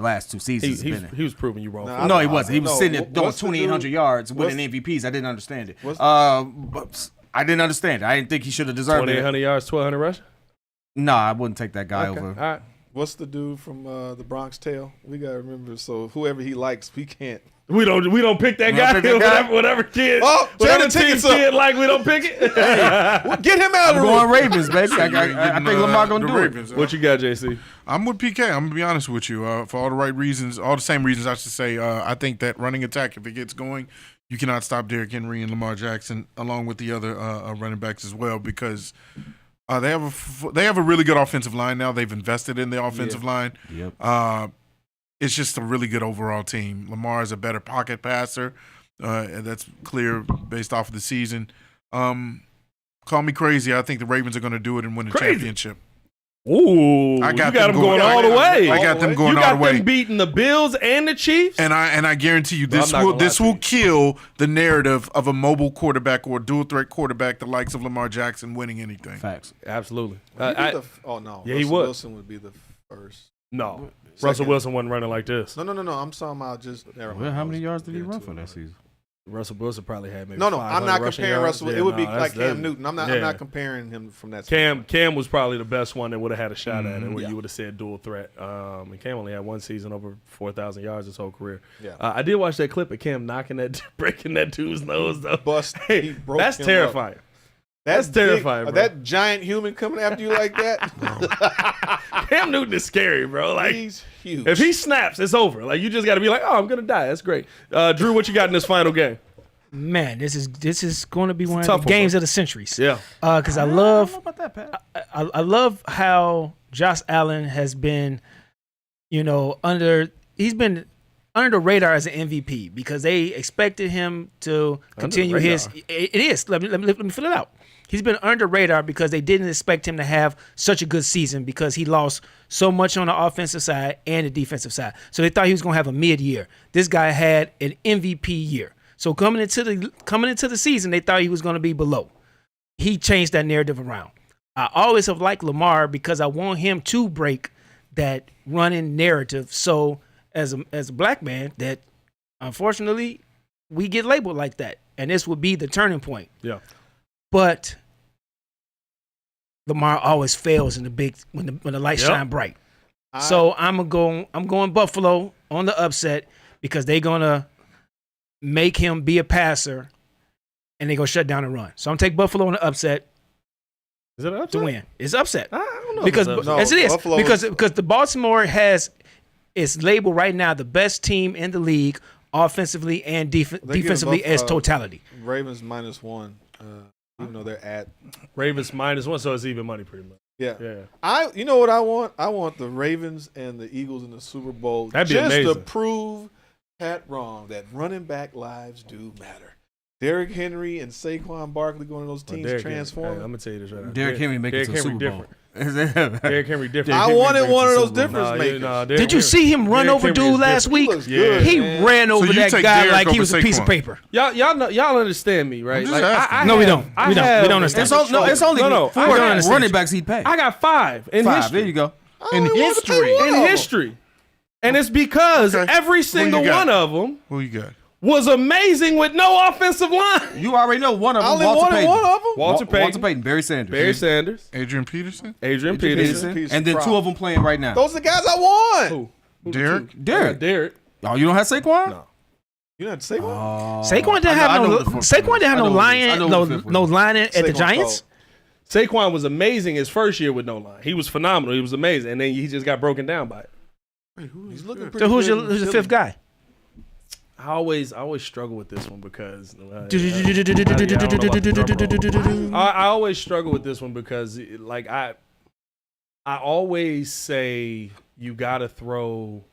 last 2 seasons. he was proving you wrong. Nah, No, he wasn't. He was No, sitting there throwing what's the 2,800 dude- yards, what's- winning MVPs. I didn't understand it. What's- But I didn't understand it. I didn't think he should have deserved 2,800 it. yards, 1,200 rush. No, I wouldn't take that guy All over. right. What's the dude from the Bronx Tale? We got to remember. So whoever he likes, we can't. We don't pick that We guy. don't pick that guy? Whatever kid. Oh, whatever turn the team tickets up. kid like we don't pick it. Well, get him out of I'm the going room. Ravens, baby. I think Lamar gonna do it. What you got, JC? I'm with PK. I'm gonna be honest with you. For all the right reasons, all the same reasons I should say. I think that running attack, if it gets going, you cannot stop Derrick Henry and Lamar Jackson, along with the other running backs as well, because they have a really good offensive line now. They've invested in the offensive line. Yep. It's just a really good overall team. Lamar is a better pocket passer. And that's clear based off of the season. Call me crazy. I think the Ravens are going to do it and win the championship. Ooh, I got you got them them going going- all the way. I got them going you all got the way. them beating the Bills and the Chiefs. And I guarantee you Well, this I'm not will gonna lie to will you. kill the narrative of a mobile quarterback or a dual threat quarterback, the likes of Lamar Jackson, winning anything. Facts. Absolutely. He'd be I- oh no, Yeah, he Russell would. Wilson would be the first. no, Second. Russell Wilson wasn't running like this. No. I'm talking about just. Never mind. Well, how I many was yards did he getting run to for it that already. season? Russell Wilson probably had maybe. No, I'm 500 not rushing comparing yards. Russell. Yeah, It would be no, like that's- Cam Newton. I'm yeah. not comparing him from that. Cam was probably the best one that would have had a shot at it, where Yeah. you would have said dual threat. And Cam only had one season over 4,000 yards his whole career. Yeah. I did watch that clip of Cam breaking that dude's nose though. Bust. Hey, He broke that's him terrifying. That's terrifying, bro. That giant human coming after you like that. Cam Newton is scary, bro. Like, He's huge. if he snaps, it's over. Like, you just got to be like, oh, I'm gonna die. That's great. Drew, what you got in this final game? Man, this is going to be one of tough the one, games bro. of the centuries. Yeah. Because I don't love know about that, Pat. I love how Josh Allen has been, he's been under the radar as an MVP because they expected him to continue radar. It is. Let me fill it out. He's been under the radar because they didn't expect him to have such a good season because he lost so much on the offensive side and the defensive side. So they thought he was going to have a mid-year. This guy had an MVP year. So coming into the season, they thought he was going to be below. He changed that narrative around. I always have liked Lamar because I want him to break that running narrative. So as a black man, that unfortunately we get labeled like that, and this would be the turning point. Yeah. But Lamar always fails in the big when the lights shine bright. So I'm going Buffalo on the upset because they're gonna make him be a passer, and they're gonna shut down the run. So I'm taking Buffalo on the upset. Is it an To upset? win. It's upset. I don't know. Because if it's an as it is. Buffalo Because the Baltimore is labeled right now the best team in the league offensively and defensively as totality. Ravens -1, even though they're at. Ravens -1, so it's even money pretty much. Yeah. You know what I want? I want the Ravens and the Eagles in the Super Bowl That'd be just to amazing. prove Pat wrong that running back lives do matter. Derrick Henry and Saquon Barkley going to those teams Derrick transform. Henry. Hey, I'm gonna tell you this right now. Derrick Henry make it to the Super Bowl. Derrick Henry different. I wanted one of those difference makers. Did you see him run over dude last week? looks good, He man. ran over you that take guy Derrick like he over was a piece of Saquon. paper. Y'all understand me, right? I'm just asking. No, we don't. We don't understand. It's only No, four I don't understand running you. backs he'd pay. I got 5 in Five. history. There you go. In history. In history. And it's because Okay. every Who single you got? one of them Who you got? was amazing with no offensive line. You already know one of I them. only Walter wanted Payton. one of them. Walter Payton, Walter Payton, Barry Sanders. Barry Sanders, Adrian Peterson? Adrian Peterson. Peterson. And then Prop. two of them playing right now. Those are the guys I want. Who? Derrick? Derrick. Derrick. Oh, you don't have Saquon? No. You know what to say? Saquon didn't have no line at the Saquon's Giants. Saquon was amazing his first year with no line. He was phenomenal. He was amazing. And then he just got broken down by it. He's looking pretty So who's good. the fifth guy? I always struggle with this one because I always struggle with this one because like I always say you got to throw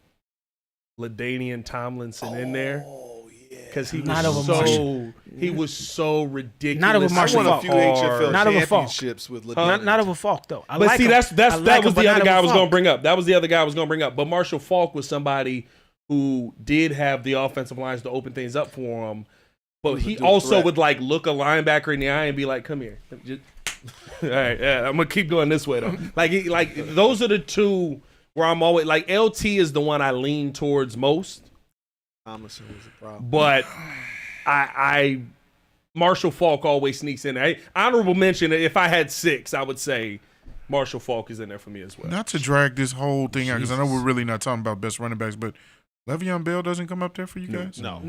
LaDainian Tomlinson in there because he was so ridiculous. Not over I Marshall won a Faulk. few HFL Not over Faulk. championships with Not over Falk though. I But like see, him. that I was him, the but other not guy I over was Falk. going to bring up. That was the other guy I was going to bring up. But Marshall Faulk was somebody who did have the offensive lines to open things up for him. But he also would like look a linebacker in the eye and be like, "Come here." Just, all right, yeah, I'm gonna keep going this way though. Like those are the two where I'm always like LT is the one I lean towards most. Thomason was a problem. But I Marshall Faulk always sneaks in there. Honorable mention, if I had 6, I would say Marshall Faulk is in there for me as well. Not to drag this whole thing out, because I know we're really not talking about best running backs, but Le'Veon Bell doesn't come up there for you guys? No.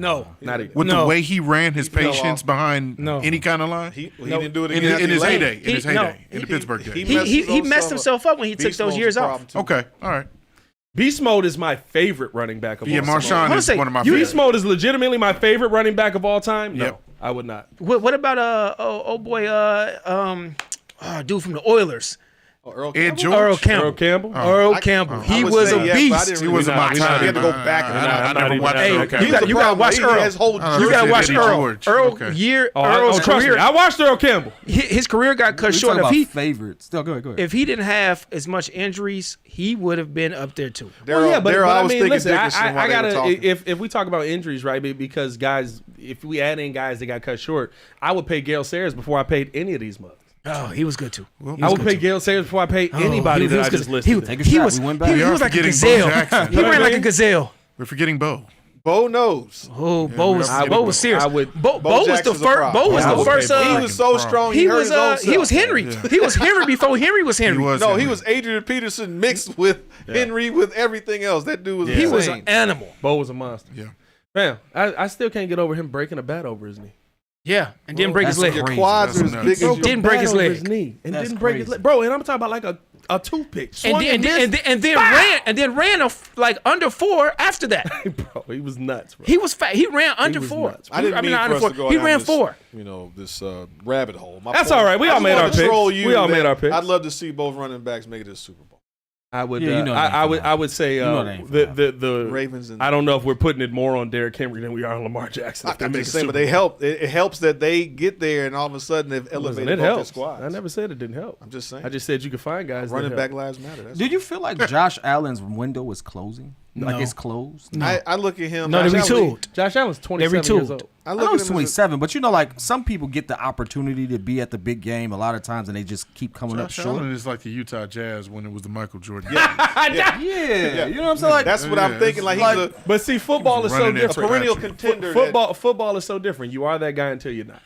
Not even. With the way he ran his fell patience off. behind No. any kind of line? He didn't do it In again. his Lane. heyday. In the Pittsburgh days. He messed himself up when he took Beast those mode's years a off. problem, too. Okay, all right. Beast Mode is my favorite running back of Yeah, all time. Marshawn wanna is say, one of my you- favorites. Beast Mode is legitimately my favorite running back of all time. No, Yep. I would not. What about dude from the Oilers, Earl Ed Campbell? George? Earl Campbell. Earl Campbell. Earl Campbell. He I would was say a yes, but I beast. didn't He really wasn't know. my We time. had to go back. I I'm not never even- watched hey, it. You Okay. got to watch He Earl. has whole I You understand got to watch Eddie Earl. George. Earl Okay. Earl's trust me, career. I watched Earl Campbell. His career got cut We short. talking If about he favorites. Still, go ahead. if he didn't have as much injuries, he would have been up there too. Daryl, I was mean, thinking listen, Dickerson while I they were gotta. talking. If we talk about injuries, right? Because guys, if we add in guys that got cut short, I would pay Gale Sayers before I paid any of these mugs. Oh, he was good too. I would pay Gale Sayers before I paid anybody that I just listed. Take a shot. We went back. He We are was like a forgetting Bo gazelle. Jackson. He ran like a gazelle. We're forgetting Bo. Bo knows. Oh, Bo was I Bo would- was serious. I would- Bo was the Jackson's a first. problem. Bo was I the would first. pay Bo. He was so strong. He hurt was his own he was self. Henry. Yeah. He was Henry before Henry was Henry. He was. No, Henry. he was Adrian Peterson mixed with Henry with everything else. That dude was He was insane. an animal. Bo was a monster. Yeah. Man, I still can't get over him breaking a bat over his knee. Yeah, and didn't break his That's leg. crazy. Your quads are as That's big as nuts. your Didn't break his Bad over leg. knee and That's didn't break his crazy. leg, bro. And I'm talking about like a toothpick. Swung And then ran like under 4 after that. bro, he was nuts, bro. He was fat. He ran under was 4. nuts. I didn't mean not for under us 4. to go He down ran this, 4. This rabbit hole. My That's point- all right. We I all just made wanted our to troll picks. you We all that made our picks. I'd love to see both running backs make it to the Super Bowl. I would. Yeah, you know that I ain't would. gonna I would say know that ain't gonna the Ravens and I don't know if we're putting it more on Derrick Henry than we are on Lamar Jackson. If they I'm make just a saying, Super but they Bowl. help. It helps that they get there, and all of a sudden they've Listen, elevated it both their helps. squads. I never said it didn't help. I'm just saying. I just said you could find guys. running that back help. lives matter. That's Do you feel like Josh Allen's window is closing? Like No. it's closed? I look at him. No, they Josh Allen- retooled. Josh Allen's 27 years retooled. old. I I look know at he's him as 27, but you know, like some people get the opportunity to be at the big game a lot of times, and they just keep coming up Josh short. Allen is like the Utah Jazz when it was the Michael Jordan. Yeah, you know what I'm saying? Like that's what I'm Yeah, thinking. Like like- he's But see, football is so running that different. perennial Patrick. contender. that- Football is so different. You are that guy until you're not.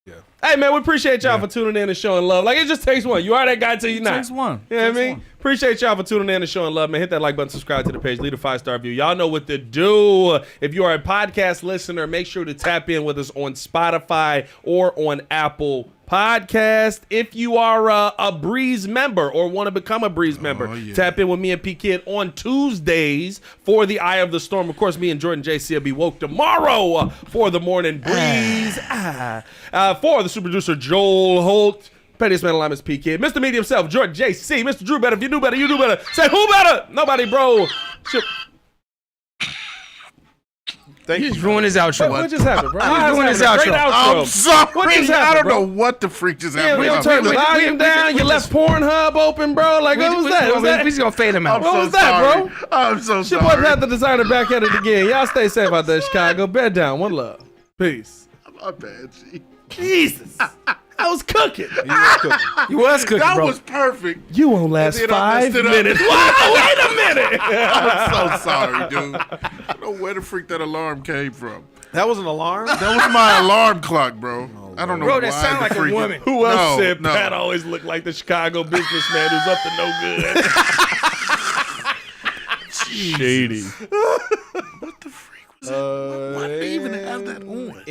Yeah. Hey man, we appreciate y'all for tuning in and showing love. Like it just takes one. You are that guy until you're not. takes one. You know what I Takes mean? one. Appreciate y'all for tuning in and showing love, man. Hit that like button, subscribe to the page, leave a 5-star review. Y'all know what to do. If you are a podcast listener, make sure to tap in with us on Spotify or on Apple Podcast. If you are a Breeze member or want to become a Breeze member, yeah. tap in with me and P Kid on Tuesdays for the Eye of the Storm. Of course, me and Jordan JC will be woke tomorrow for the Morning Breeze. For the super producer Joel Holt. Pettiest man alive is P Kid. Mr. Media himself, Jordan JC. Mr. Drew better. If you do better, you do better. Say who better? Nobody, bro. Thank He you. just ruined his outro. What just happened, bro? He's doing his Great outro. I'm sorry. What just I happened, don't bro? know what the freak just Yeah, happened. we don't I'm turn the really- volume down. You left Pornhub open, bro. Like, what was that? Was We that? just gonna fade him out. What so was that, sorry. bro? I'm so Your boy sorry. Pat the Designer back at it again. Y'all stay safe out there, Chicago. Bed down. One love. Peace. My bad, G. Jesus. I was cooking. You was cooking, That bro. was perfect. You won't last And then I 5 messed it up. minutes. Wow, wait a minute. I'm so sorry, dude. I don't know where the freak that alarm came from. That was an alarm. That was my alarm clock, bro. I don't know Bro, why. that sound the like a freak- woman. Who else No, said no. Pat always looked like the Chicago businessman who's up to no good? Shady. What the freak was that? Why did they even have that on?